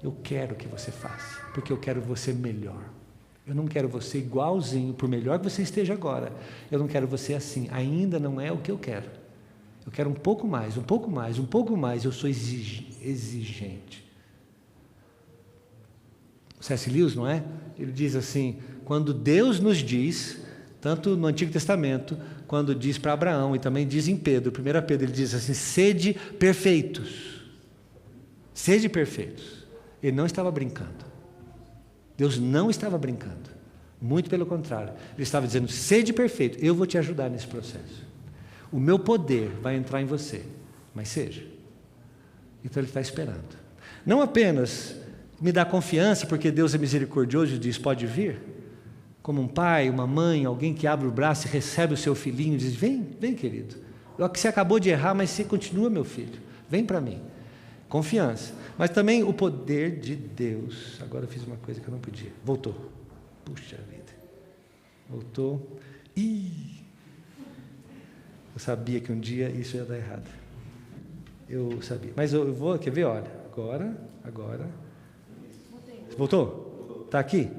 Eu quero que você faça, porque eu quero você melhor. Eu não quero você igualzinho, por melhor que você esteja agora. Eu não quero você assim. Ainda não é o que eu quero. Eu quero um pouco mais, um pouco mais, um pouco mais. Eu sou exigente. C.S. Lewis, não é? Ele diz assim, quando Deus nos diz, tanto no Antigo Testamento, quando diz para Abraão e também diz em Pedro, 1 Pedro, ele diz assim, sede perfeitos. Sede perfeitos. Ele não estava brincando. Deus não estava brincando. Muito pelo contrário. Ele estava dizendo, sede perfeito, eu vou te ajudar nesse processo. O meu poder vai entrar em você, mas seja. Então ele está esperando. Não apenas me dá confiança, porque Deus é misericordioso e diz, pode vir, como um pai, uma mãe, alguém que abre o braço e recebe o seu filhinho e diz: vem, vem querido, você acabou de errar, mas você continua meu filho, vem para mim. Confiança. Mas também o poder de Deus. Agora eu fiz uma coisa que eu não podia. Voltou. Puxa vida. Voltou. Ih! Eu sabia que um dia isso ia dar errado. Eu sabia. Mas eu vou, quer ver? Olha, agora. Voltou? Está aqui?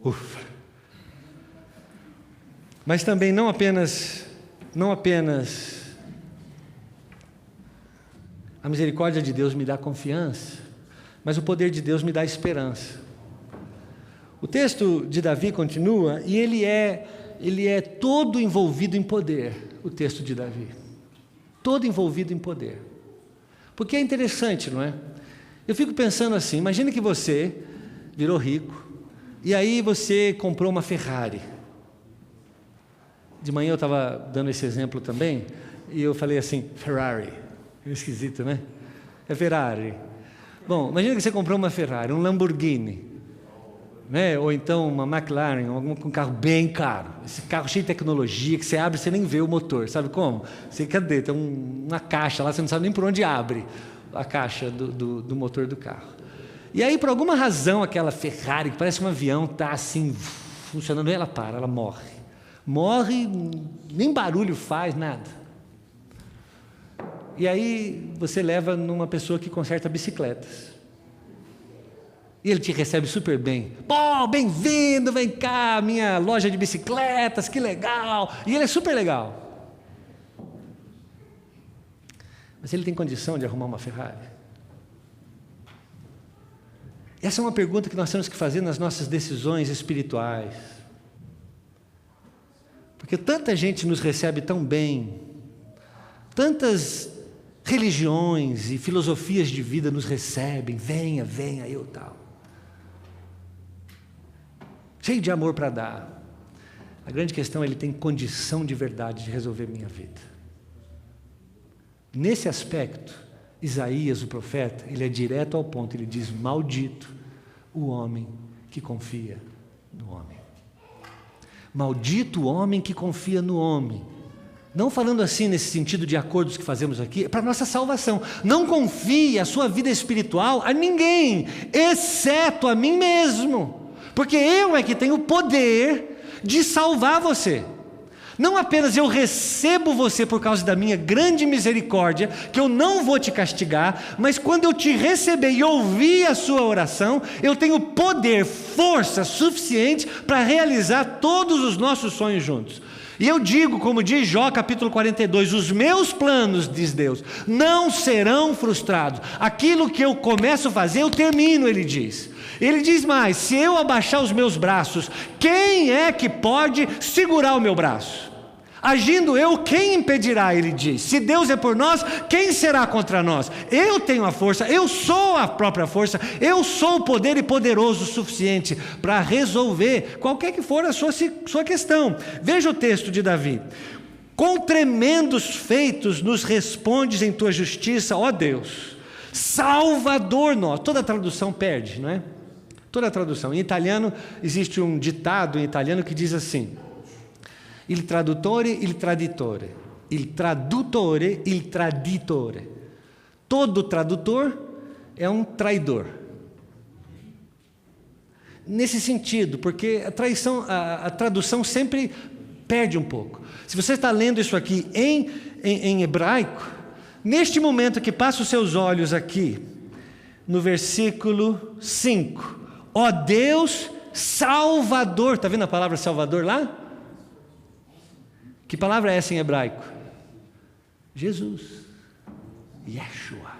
Ufa. Mas também não apenas a misericórdia de Deus me dá confiança, mas o poder de Deus me dá esperança. O texto de Davi continua e ele é todo envolvido em poder, o texto de Davi. Todo envolvido em poder. Porque é interessante, não é? Eu fico pensando assim, imagine que você virou rico e aí você comprou uma Ferrari. De manhã eu estava dando esse exemplo também e eu falei assim, Ferrari. É esquisito, né? É Ferrari. Bom, imagina que você comprou uma Ferrari, um Lamborghini, né? Ou então uma McLaren, um carro bem caro. Esse carro cheio de tecnologia, que você abre e você nem vê o motor. Sabe como? Você, cadê? Tem uma caixa lá, você não sabe nem por onde abre a caixa do motor do carro. E aí, por alguma razão, aquela Ferrari, que parece um avião, está assim, funcionando, e ela para, ela morre. Morre, nem barulho faz, nada. E aí você leva numa pessoa que conserta bicicletas. E ele te recebe super bem. Pô, bem-vindo, vem cá, minha loja de bicicletas, que legal. E ele é super legal. Mas ele tem condição de arrumar uma Ferrari? Essa é uma pergunta que nós temos que fazer nas nossas decisões espirituais. Porque tanta gente nos recebe tão bem, tantas religiões e filosofias de vida nos recebem, venha, eu tal. Cheio de amor para dar. A grande questão é ele tem condição de verdade de resolver minha vida. Nesse aspecto, Isaías, o profeta, ele é direto ao ponto, ele diz, maldito o homem que confia no homem. Maldito o homem que confia no homem. Não falando assim nesse sentido de acordos que fazemos aqui, é para a nossa salvação. Não confie a sua vida espiritual a ninguém, exceto a mim mesmo. Porque eu é que tenho o poder de salvar você. Não apenas eu recebo você por causa da minha grande misericórdia, que eu não vou te castigar, mas quando eu te receber e ouvir a sua oração, eu tenho poder, força suficiente para realizar todos os nossos sonhos juntos. E eu digo, como diz Jó capítulo 42, os meus planos, diz Deus, não serão frustrados. Aquilo que eu começo a fazer, eu termino, ele diz. Ele diz mais, se eu abaixar os meus braços, quem é que pode segurar o meu braço? Agindo eu, quem impedirá, ele diz. Se Deus é por nós, quem será contra nós? Eu tenho a força, eu sou a própria força, eu sou o poder e poderoso o suficiente para resolver qualquer que for a sua questão. Veja o texto de Davi. Com tremendos feitos nos respondes em tua justiça, ó Deus, Salvador nosso. Toda a tradução perde, não é? Toda a tradução. Em italiano, existe um ditado em italiano que diz assim: il traduttore, il traditore. Il traduttore, il traditore. Todo tradutor é um traidor. Nesse sentido, porque a tradução sempre perde um pouco. Se você está lendo isso aqui em hebraico, neste momento que passa os seus olhos aqui, no versículo 5, ó Deus Salvador, está vendo a palavra Salvador lá? Que palavra é essa em hebraico? Jesus, Yeshua.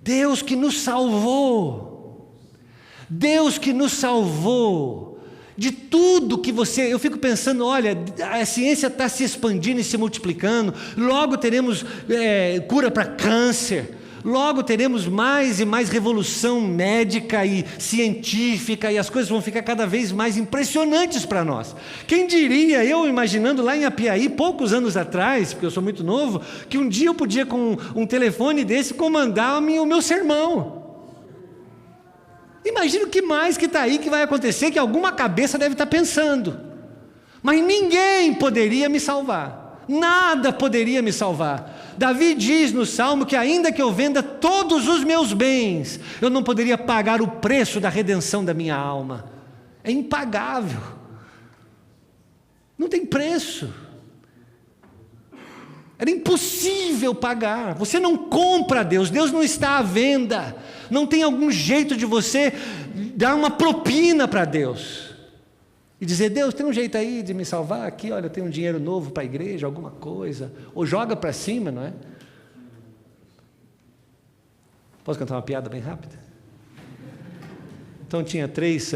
Deus que nos salvou, Deus que nos salvou de tudo que eu fico pensando, olha, a ciência está se expandindo e se multiplicando, logo teremos cura para câncer, logo teremos mais e mais revolução médica e científica, e as coisas vão ficar cada vez mais impressionantes para nós. Quem diria, eu imaginando lá em Apiaí, poucos anos atrás, porque eu sou muito novo, que um dia eu podia com um telefone desse comandar o meu sermão. Imagina o que mais que está aí que vai acontecer, que alguma cabeça deve estar pensando. Mas ninguém poderia me salvar. Nada poderia me salvar. Davi diz no Salmo que ainda que eu venda todos os meus bens, eu não poderia pagar o preço da redenção da minha alma. É impagável. Não tem preço. Era impossível pagar. Você não compra Deus, Deus não está à venda. Não tem algum jeito de você dar uma propina para Deus e dizer: Deus, tem um jeito aí de me salvar aqui, olha, eu tenho um dinheiro novo para a igreja, alguma coisa, ou joga para cima, não é? Posso contar uma piada bem rápida? Então tinha três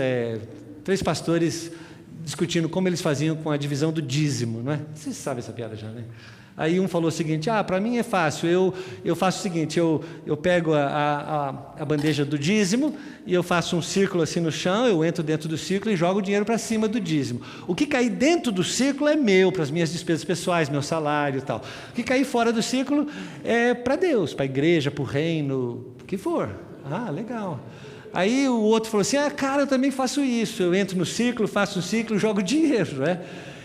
pastores discutindo como eles faziam com a divisão do dízimo, não é? Vocês sabem essa piada já, né? Aí um falou o seguinte: para mim é fácil, eu faço o seguinte, eu pego a bandeja do dízimo e eu faço um círculo assim no chão, eu entro dentro do círculo e jogo o dinheiro para cima do dízimo. O que cair dentro do círculo é meu, para as minhas despesas pessoais, meu salário e tal. O que cair fora do círculo é para Deus, para a igreja, para o reino, o que for. Legal. Aí o outro falou assim: cara, eu também faço isso, eu entro no círculo, faço um círculo, jogo dinheiro, não é?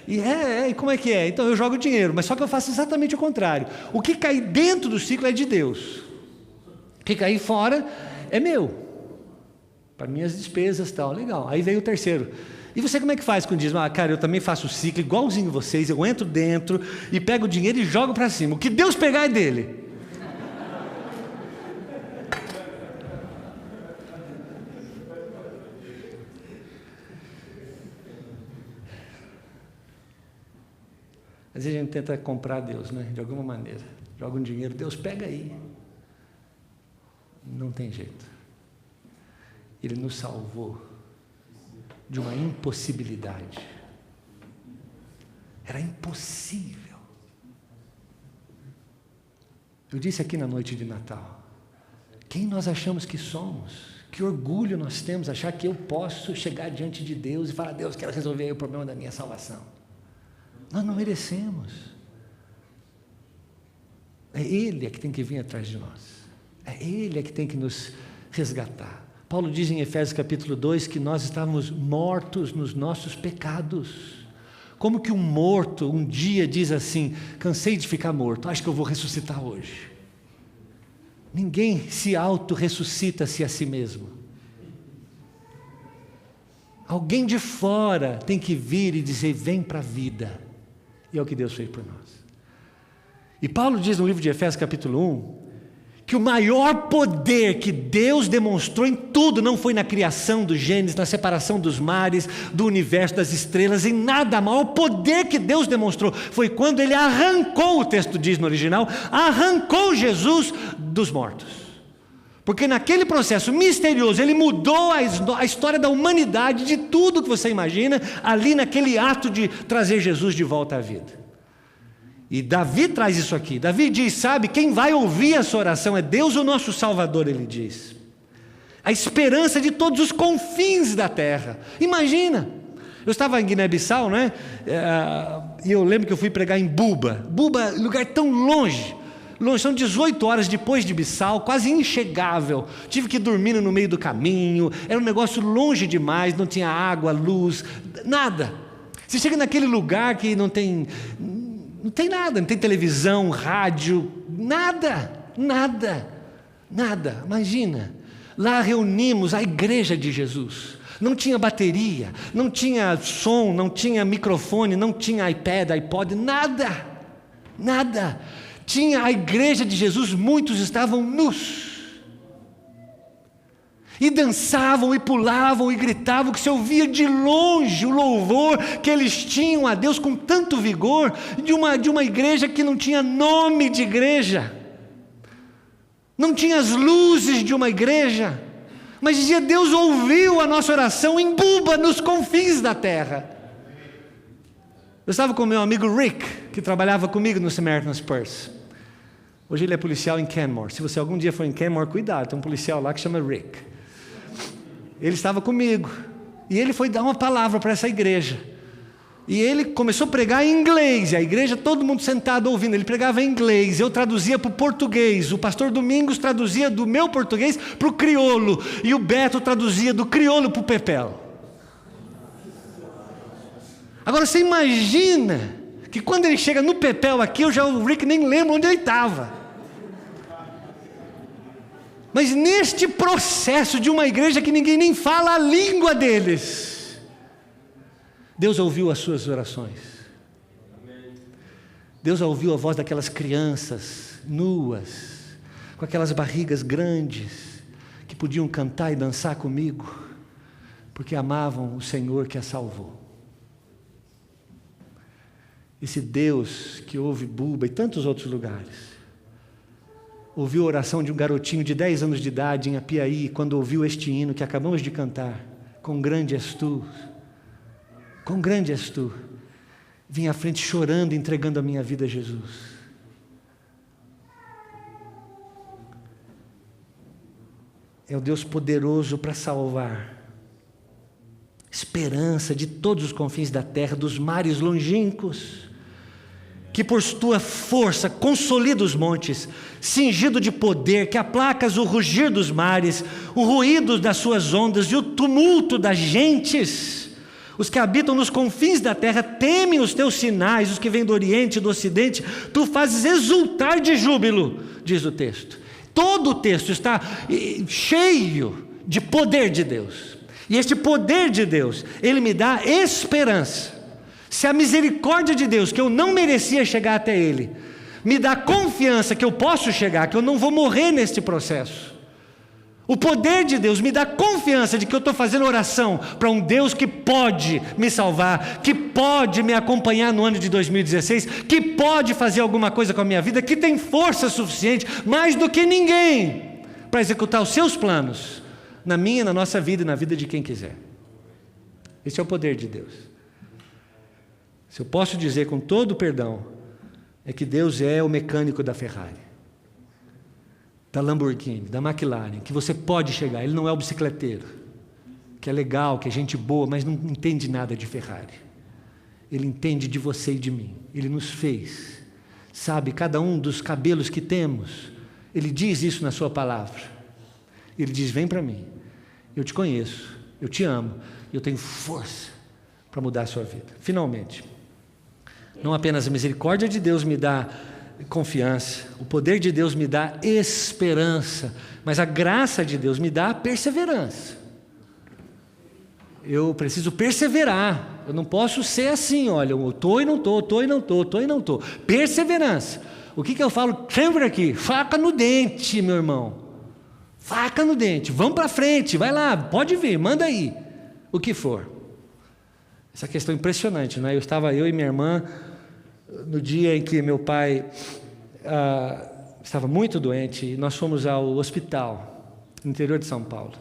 E como é que é? Então eu jogo dinheiro, mas só que eu faço exatamente o contrário. O que cair dentro do ciclo é de Deus. O que cair fora é meu, para minhas despesas e tal. Legal. Aí veio o terceiro. E você como é que faz com o dízimo? Cara, eu também faço o ciclo igualzinho vocês, eu entro dentro e pego o dinheiro e jogo para cima. O que Deus pegar é dele. Às vezes a gente tenta comprar Deus, né? De alguma maneira. Joga um dinheiro, Deus pega aí. Não tem jeito. Ele nos salvou de uma impossibilidade. Era impossível. Eu disse aqui na noite de Natal: quem nós achamos que somos? Que orgulho nós temos achar que eu posso chegar diante de Deus e falar: Deus, quero resolver aí o problema da minha salvação. Nós não merecemos. É Ele que tem que vir atrás de nós. É Ele que tem que nos resgatar. Paulo diz em Efésios capítulo 2 que nós estávamos mortos nos nossos pecados. Como que um morto um dia diz assim: cansei de ficar morto, acho que eu vou ressuscitar hoje. Ninguém se auto-ressuscita-se a si mesmo. Alguém de fora tem que vir e dizer: vem para a vida. E é o que Deus fez por nós. E Paulo diz no livro de Efésios capítulo 1, que o maior poder que Deus demonstrou em tudo, não foi na criação do Gênesis, na separação dos mares, do universo, das estrelas, em nada. O maior poder que Deus demonstrou foi quando Ele arrancou, o texto diz no original, arrancou Jesus dos mortos. Porque naquele processo misterioso, Ele mudou a história da humanidade, de tudo que você imagina, ali naquele ato de trazer Jesus de volta à vida. E Davi traz isso aqui. Davi diz: sabe, quem vai ouvir essa oração é Deus, o nosso Salvador, ele diz. A esperança de todos os confins da terra. Imagina, eu estava em Guiné-Bissau, né? E eu lembro que eu fui pregar em Buba. Buba, lugar tão longe, são 18 horas depois de Bissau, quase inchegável. Tive que dormir no meio do caminho, era um negócio longe demais, não tinha água, luz, nada. Você chega naquele lugar que não tem nada, não tem televisão, rádio, nada. Imagina, lá reunimos a igreja de Jesus. Não tinha bateria, não tinha som, não tinha microfone, não tinha iPad, iPod, nada. Tinha a igreja de Jesus, muitos estavam nus. E dançavam, e pulavam, e gritavam, que se ouvia de longe o louvor que eles tinham a Deus com tanto vigor, de uma igreja que não tinha nome de igreja, não tinha as luzes de uma igreja, mas dizia: Deus ouviu a nossa oração em Buba, nos confins da terra. Eu estava com meu amigo Rick, que trabalhava comigo no Samaritan's Purse. Hoje ele é policial em Canmore. Se você algum dia for em Canmore, cuidado, tem um policial lá que chama Rick. Ele estava comigo, e ele foi dar uma palavra para essa igreja. E ele começou a pregar em inglês, e a igreja, todo mundo sentado ouvindo, ele pregava em inglês, eu traduzia para o português, o pastor Domingos traduzia do meu português para o crioulo, e o Beto traduzia do crioulo para o Pepel. Agora você imagina que quando ele chega no Pepel aqui, o Rick nem lembra onde ele estava. Mas neste processo de uma igreja que ninguém nem fala a língua deles, Deus ouviu as suas orações. Deus ouviu a voz daquelas crianças nuas, com aquelas barrigas grandes, que podiam cantar e dançar comigo, porque amavam o Senhor que as salvou. Esse Deus que ouve Buba e tantos outros lugares, ouviu a oração de um garotinho de 10 anos de idade em Apiaí, quando ouviu este hino que acabamos de cantar, quão grande és tu, quão grande és tu, vim à frente chorando, entregando a minha vida a Jesus. É o Deus poderoso para salvar, esperança de todos os confins da terra, dos mares longínquos, que por tua força consolida os montes, cingido de poder, que aplacas o rugir dos mares, o ruído das suas ondas e o tumulto das gentes. Os que habitam nos confins da terra temem os teus sinais, os que vêm do oriente e do ocidente, tu fazes exultar de júbilo, diz o texto. Todo o texto está cheio de poder de Deus, e este poder de Deus, ele me dá esperança. Se a misericórdia de Deus, que eu não merecia chegar até Ele, me dá confiança que eu posso chegar, que eu não vou morrer neste processo. O poder de Deus me dá confiança de que eu estou fazendo oração para um Deus que pode me salvar, que pode me acompanhar no ano de 2016, que pode fazer alguma coisa com a minha vida, que tem força suficiente, mais do que ninguém, para executar os seus planos, na minha, na nossa vida e na vida de quem quiser. Esse é o poder de Deus. Se eu posso dizer com todo o perdão, é que Deus é o mecânico da Ferrari, da Lamborghini, da McLaren, que você pode chegar. Ele não é o bicicleteiro, que é legal, que é gente boa, mas não entende nada de Ferrari. Ele entende de você e de mim. Ele nos fez, sabe cada um dos cabelos que temos. Ele diz isso na sua palavra. Ele diz: vem para mim, eu te conheço, eu te amo, eu tenho força para mudar a sua vida. Finalmente, não apenas a misericórdia de Deus me dá confiança, o poder de Deus me dá esperança, mas a graça de Deus me dá perseverança. Eu preciso perseverar, eu não posso ser assim, olha, eu estou e não estou, estou e não estou, estou e não estou. Perseverança. O que eu falo sempre aqui? Faca no dente, meu irmão. Faca no dente, vamos para frente, vai lá, pode vir, manda aí, o que for. Essa questão é impressionante, não é? Eu e minha irmã, no dia em que meu pai estava muito doente, nós fomos ao hospital, no interior de São Paulo.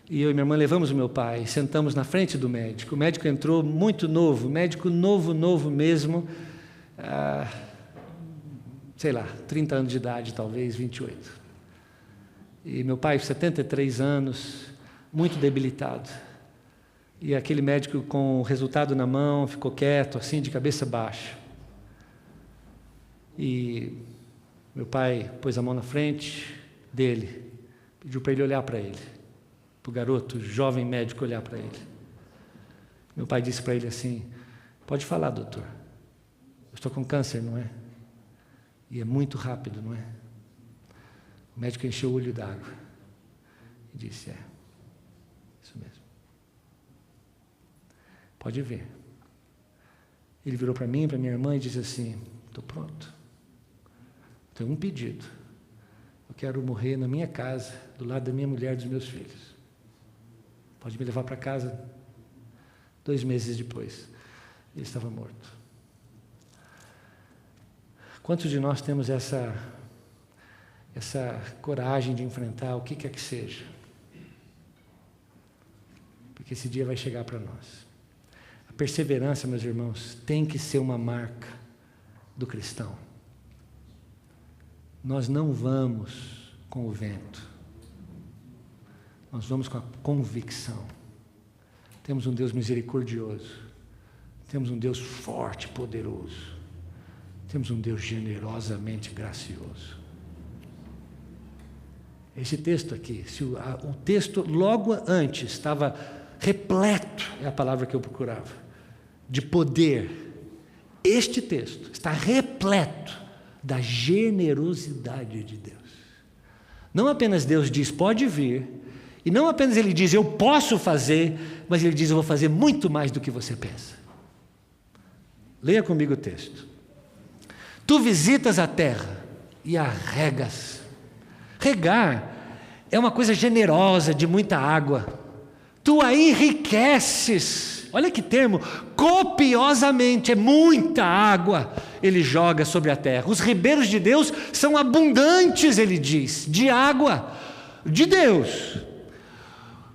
E eu e minha irmã levamos o meu pai, sentamos na frente do médico. O médico entrou muito novo, médico novo mesmo, sei lá, 30 anos de idade, talvez, 28. E meu pai, 73 anos, muito debilitado. E aquele médico com o resultado na mão, ficou quieto, assim, de cabeça baixa. E meu pai pôs a mão na frente dele, pediu para ele olhar para ele, para o garoto, o jovem médico olhar para ele. Meu pai disse para ele assim: pode falar, doutor, eu estou com câncer, não é? E é muito rápido, não é? O médico encheu o olho d'água e disse: é, isso mesmo. Pode ver. Ele virou para mim, para minha irmã e disse assim: estou pronto. Tenho um pedido. Eu quero morrer na minha casa, do lado da minha mulher e dos meus filhos. Pode me levar para casa. 2 meses depois, ele estava morto. Quantos de nós temos essa coragem de enfrentar o que quer que seja? Porque esse dia vai chegar para nós. A perseverança, meus irmãos, tem que ser uma marca do cristão. Nós não vamos com o vento. Nós vamos com a convicção. Temos um Deus misericordioso. Temos um Deus forte, poderoso. Temos um Deus generosamente gracioso. Esse texto aqui, o texto logo antes estava repleto, é a palavra que eu procurava, de poder. Este texto está repleto da generosidade de Deus. Não apenas Deus diz, pode vir, e não apenas Ele diz, eu posso fazer, mas Ele diz, eu vou fazer muito mais do que você pensa. Leia comigo o texto. Tu visitas a terra e a regas. Regar é uma coisa generosa, de muita água. Tu a enriqueces, olha que termo, copiosamente, é muita água, Ele joga sobre a terra. Os ribeiros de Deus são abundantes, Ele diz, de água, de Deus.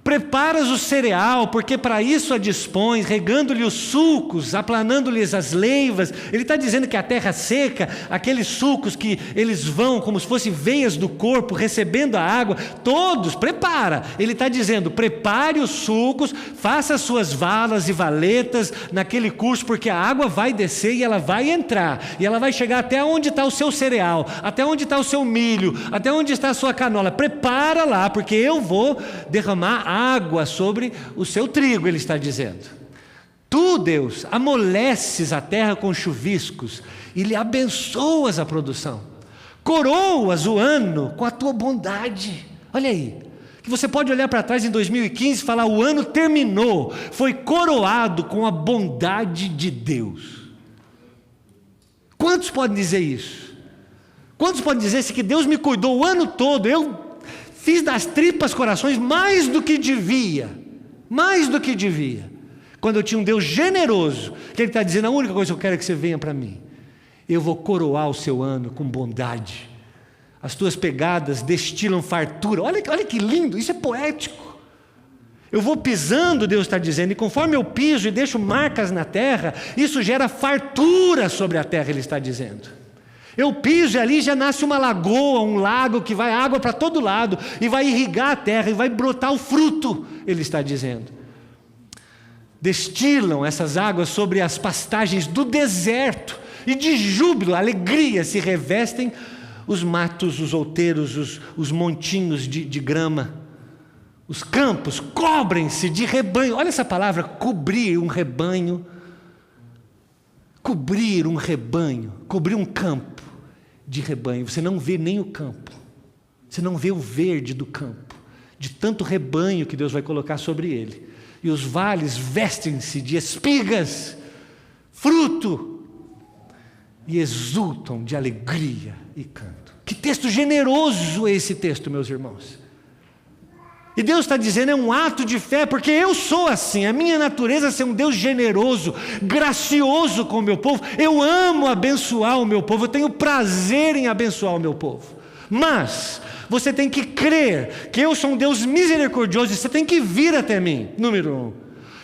Preparas o cereal, porque para isso a dispões, regando-lhe os sulcos, aplanando-lhes as leivas. Ele está dizendo que a terra seca, aqueles sulcos que eles vão como se fossem veias do corpo, recebendo a água, todos, prepara. Ele está dizendo, prepare os sulcos, faça as suas valas e valetas naquele curso, porque a água vai descer e ela vai entrar, e ela vai chegar até onde está o seu cereal, até onde está o seu milho, até onde está a sua canola. Prepara lá, porque eu vou derramar água sobre o seu trigo, Ele está dizendo. Tu, Deus, amoleces a terra com chuviscos e lhe abençoas a produção. Coroas o ano com a tua bondade. Olha aí, que você pode olhar para trás em 2015 e falar, o ano terminou, foi coroado com a bondade de Deus. Quantos podem dizer isso? Quantos podem dizer que Deus me cuidou o ano todo, eu fiz das tripas corações mais do que devia, quando eu tinha um Deus generoso, que Ele está dizendo, a única coisa que eu quero é que você venha para mim, eu vou coroar o seu ano com bondade, as tuas pegadas destilam fartura. Olha que lindo, isso é poético. Eu vou pisando, Deus está dizendo, e conforme eu piso e deixo marcas na terra, isso gera fartura sobre a terra, Ele está dizendo. Eu piso e ali já nasce uma lagoa, um lago que vai água para todo lado e vai irrigar a terra e vai brotar o fruto, Ele está dizendo. Destilam essas águas sobre as pastagens do deserto e de júbilo, alegria se revestem os matos, os outeiros, os montinhos de grama. Os campos cobrem-se de rebanho. Olha essa palavra, cobrir um rebanho. Cobrir um rebanho, cobrir um campo de rebanho. Você não vê nem o campo, você não vê o verde do campo, de tanto rebanho que Deus vai colocar sobre ele. E os vales vestem-se de espigas, fruto, e exultam de alegria e canto. Que texto generoso é esse texto, meus irmãos. E Deus está dizendo, é um ato de fé, porque eu sou assim, a minha natureza é ser um Deus generoso, gracioso com o meu povo. Eu amo abençoar o meu povo, eu tenho prazer em abençoar o meu povo. Mas você tem que crer que eu sou um Deus misericordioso, e você tem que vir até mim, número 1.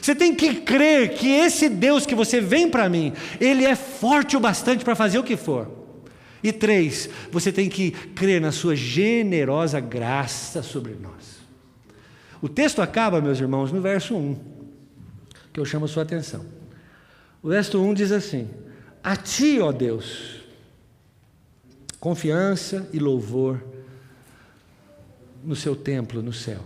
Você tem que crer que esse Deus que você vem para mim, Ele é forte o bastante para fazer o que for. E 3, você tem que crer na sua generosa graça sobre nós. O texto acaba, meus irmãos, no verso 1, que eu chamo a sua atenção. O verso 1 diz assim: a ti, ó Deus, confiança e louvor no seu templo, no céu.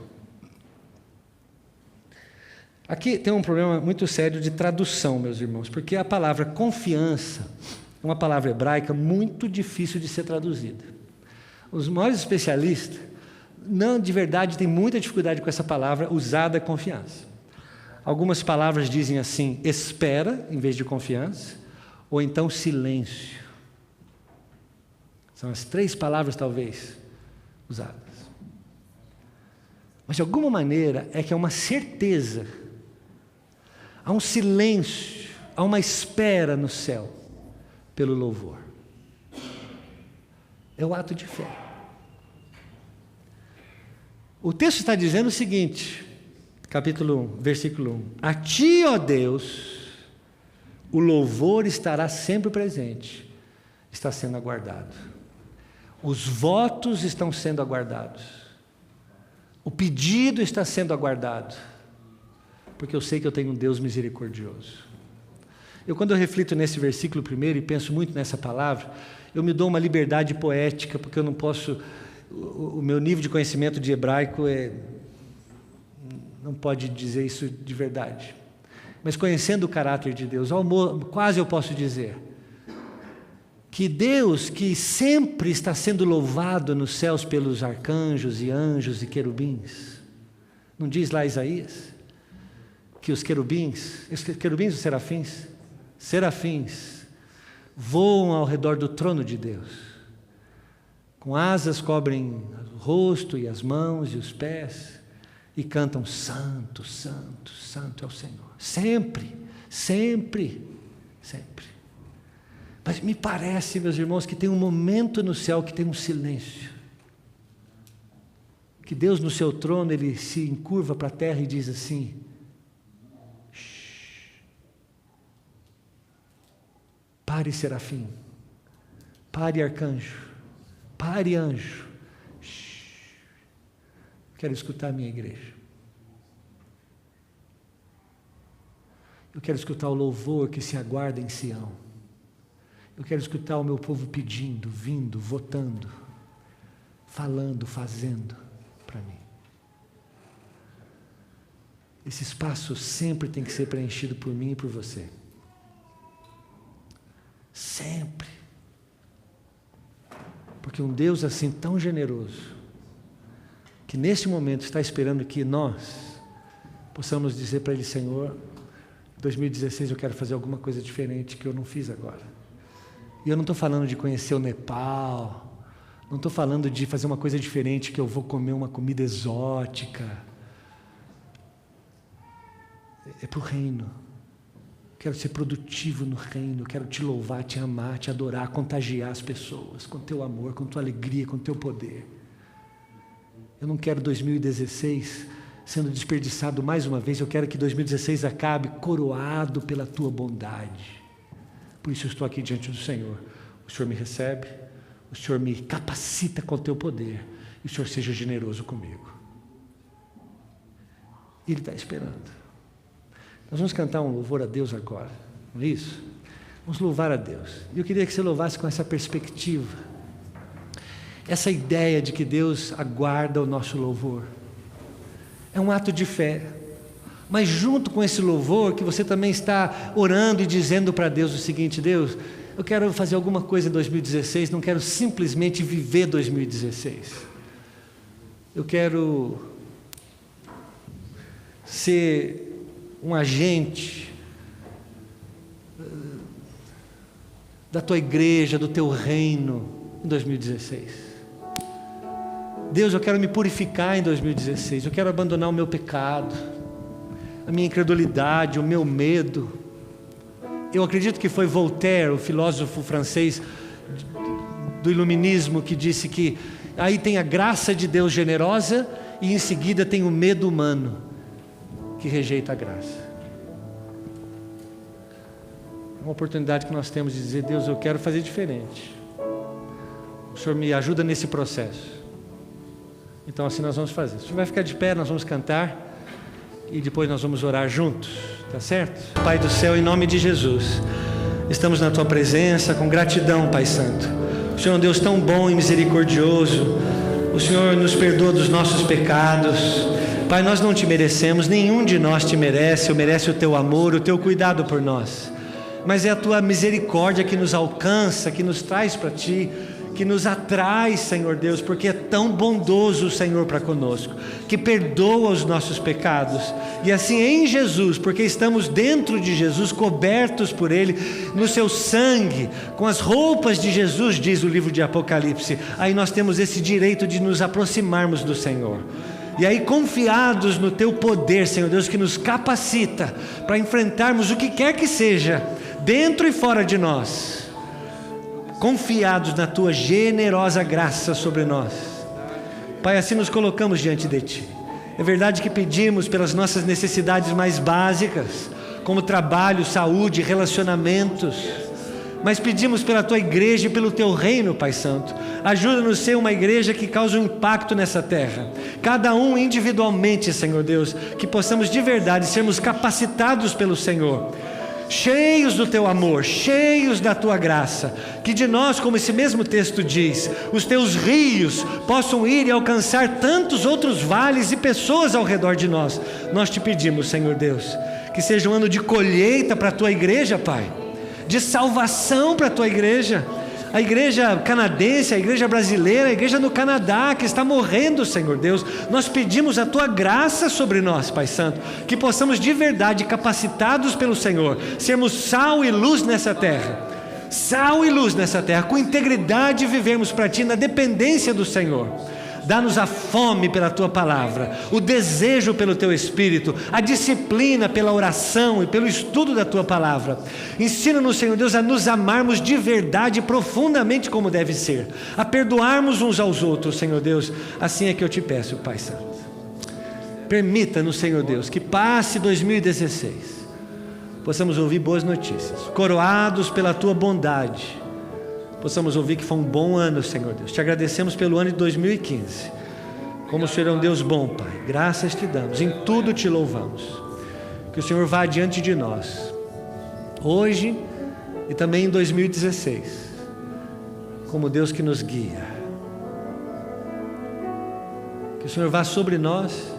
Aqui tem um problema muito sério de tradução, meus irmãos, porque a palavra confiança é uma palavra hebraica muito difícil de ser traduzida. Os maiores especialistas, não, de verdade, tem muita dificuldade com essa palavra usada, confiança. Algumas palavras dizem assim, espera, em vez de confiança, ou então silêncio. São as 3 palavras, talvez, usadas. Mas, de alguma maneira, é que é uma certeza, há um silêncio, há uma espera no céu, pelo louvor. É o ato de fé. O texto está dizendo o seguinte, capítulo 1, versículo 1. A ti, ó Deus, o louvor estará sempre presente, está sendo aguardado. Os votos estão sendo aguardados. O pedido está sendo aguardado. Porque eu sei que eu tenho um Deus misericordioso. Quando eu reflito nesse versículo primeiro e penso muito nessa palavra, eu me dou uma liberdade poética, porque eu não posso, o meu nível de conhecimento de hebraico não pode dizer isso de verdade. Mas conhecendo o caráter de Deus, quase eu posso dizer que Deus, que sempre está sendo louvado nos céus pelos arcanjos e anjos e querubins, não diz lá Isaías que os querubins ou serafins? Serafins voam ao redor do trono de Deus, com asas cobrem o rosto e as mãos e os pés, e cantam: Santo, Santo, Santo é o Senhor. Sempre, sempre, sempre. Mas me parece, meus irmãos, que tem um momento no céu que tem um silêncio. Que Deus no seu trono, Ele se encurva para a terra e diz assim: pare, serafim, pare, arcanjo, pare, anjo. Quero escutar a minha igreja. Eu quero escutar o louvor que se aguarda em Sião. Eu quero escutar o meu povo pedindo, vindo, votando, falando, fazendo para mim. Esse espaço sempre tem que ser preenchido por mim e por você. Sempre. Porque um Deus assim tão generoso, que neste momento está esperando que nós possamos dizer para Ele: Senhor, 2016 eu quero fazer alguma coisa diferente que eu não fiz agora. E eu não estou falando de conhecer o Nepal, não estou falando de fazer uma coisa diferente que eu vou comer uma comida exótica. É para o reino. Quero ser produtivo no reino, quero te louvar, te amar, te adorar, contagiar as pessoas com teu amor, com tua alegria, com teu poder. Eu não quero 2016 sendo desperdiçado mais uma vez, eu quero que 2016 acabe coroado pela tua bondade. Por isso eu estou aqui diante do Senhor. O Senhor me recebe, o Senhor me capacita com o teu poder, e o Senhor seja generoso comigo. Ele está esperando. Nós vamos cantar um louvor a Deus agora, não é isso? Vamos louvar a Deus. E eu queria que você louvasse com essa perspectiva, essa ideia de que Deus aguarda o nosso louvor. É um ato de fé, mas junto com esse louvor, que você também está orando e dizendo para Deus o seguinte: Deus, eu quero fazer alguma coisa em 2016, não quero simplesmente viver 2016. Eu quero ser um agente da tua igreja, do teu reino em 2016. Deus, eu quero me purificar em 2016, eu quero abandonar o meu pecado, a minha incredulidade, o meu medo. Eu acredito que foi Voltaire, o filósofo francês do iluminismo, que disse que aí tem a graça de Deus generosa e em seguida tem o medo humano que rejeita a graça. É uma oportunidade que nós temos de dizer: Deus, eu quero fazer diferente. O Senhor me ajuda nesse processo. Então assim nós vamos fazer. O Senhor vai ficar de pé, nós vamos cantar e depois nós vamos orar juntos, tá certo? Pai do céu, em nome de Jesus, estamos na Tua presença com gratidão, Pai Santo. O Senhor é um Deus tão bom e misericordioso. O Senhor nos perdoa dos nossos pecados. Pai, nós não te merecemos, nenhum de nós te merece, ou merece o Teu amor, o Teu cuidado por nós. Mas é a Tua misericórdia que nos alcança, que nos traz para Ti, que nos atrai, Senhor Deus, porque é tão bondoso o Senhor para conosco, que perdoa os nossos pecados. E assim em Jesus, porque estamos dentro de Jesus, cobertos por Ele, no seu sangue, com as roupas de Jesus, diz o livro de Apocalipse, aí nós temos esse direito de nos aproximarmos do Senhor. E aí, confiados no Teu poder, Senhor Deus, que nos capacita para enfrentarmos o que quer que seja, dentro e fora de nós, confiados na Tua generosa graça sobre nós. Pai, assim nos colocamos diante de Ti. É verdade que pedimos pelas nossas necessidades mais básicas, como trabalho, saúde, relacionamentos, mas pedimos pela Tua igreja e pelo Teu reino, Pai Santo. Ajuda-nos a ser uma igreja que causa um impacto nessa terra, cada um individualmente, Senhor Deus, que possamos de verdade sermos capacitados pelo Senhor, cheios do teu amor, cheios da tua graça, que de nós, como esse mesmo texto diz, os teus rios possam ir e alcançar tantos outros vales e pessoas ao redor de nós. Nós te pedimos, Senhor Deus, que seja um ano de colheita para a tua igreja, Pai, de salvação para a tua igreja, a igreja canadense, a igreja brasileira, a igreja no Canadá que está morrendo, Senhor Deus. Nós pedimos a tua graça sobre nós, Pai Santo, que possamos de verdade, capacitados pelo Senhor, sermos sal e luz nessa terra, sal e luz nessa terra, com integridade vivermos para ti na dependência do Senhor. Dá-nos a fome pela tua palavra, o desejo pelo teu Espírito, a disciplina pela oração e pelo estudo da tua palavra. Ensina-nos, Senhor Deus, a nos amarmos de verdade, profundamente como deve ser, a perdoarmos uns aos outros, Senhor Deus. Assim é que eu te peço, Pai Santo. Permita-nos, Senhor Deus, que passe 2016, possamos ouvir boas notícias, coroados pela tua bondade, possamos ouvir que foi um bom ano, Senhor Deus. Te agradecemos pelo ano de 2015. Como o Senhor é um Deus bom, Pai. Graças te damos, em tudo te louvamos. Que o Senhor vá adiante de nós, hoje e também em 2016, como Deus que nos guia. Que o Senhor vá sobre nós,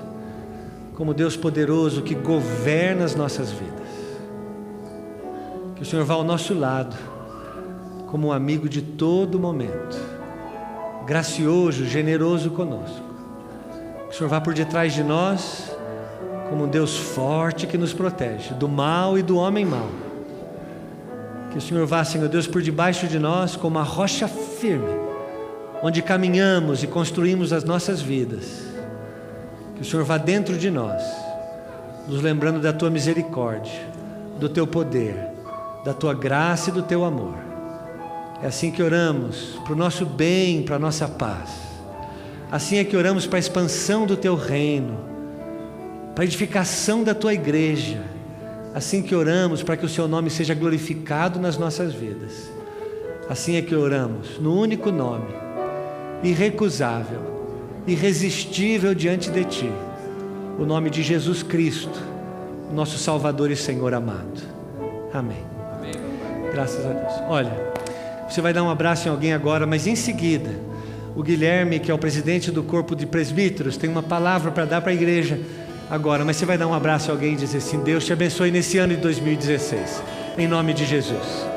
como Deus poderoso que governa as nossas vidas. Que o Senhor vá ao nosso lado, como um amigo de todo momento, gracioso, generoso conosco. Que o Senhor vá por detrás de nós, como um Deus forte que nos protege do mal e do homem mau. Que o Senhor vá, Senhor Deus, por debaixo de nós, como uma rocha firme, onde caminhamos e construímos as nossas vidas. Que o Senhor vá dentro de nós, nos lembrando da tua misericórdia, do teu poder, da tua graça e do teu amor. É assim que oramos, para o nosso bem, para a nossa paz. Assim é que oramos para a expansão do teu reino, para a edificação da tua igreja. Assim que oramos para que o seu nome seja glorificado nas nossas vidas. Assim é que oramos, no único nome, irrecusável, irresistível diante de ti, o nome de Jesus Cristo, nosso Salvador e Senhor amado. Amém. Amém. Graças a Deus. Olha, você vai dar um abraço em alguém agora, mas em seguida, o Guilherme, que é o presidente do corpo de presbíteros, tem uma palavra para dar para a igreja agora, mas você vai dar um abraço a alguém e dizer assim: Deus te abençoe nesse ano de 2016, em nome de Jesus.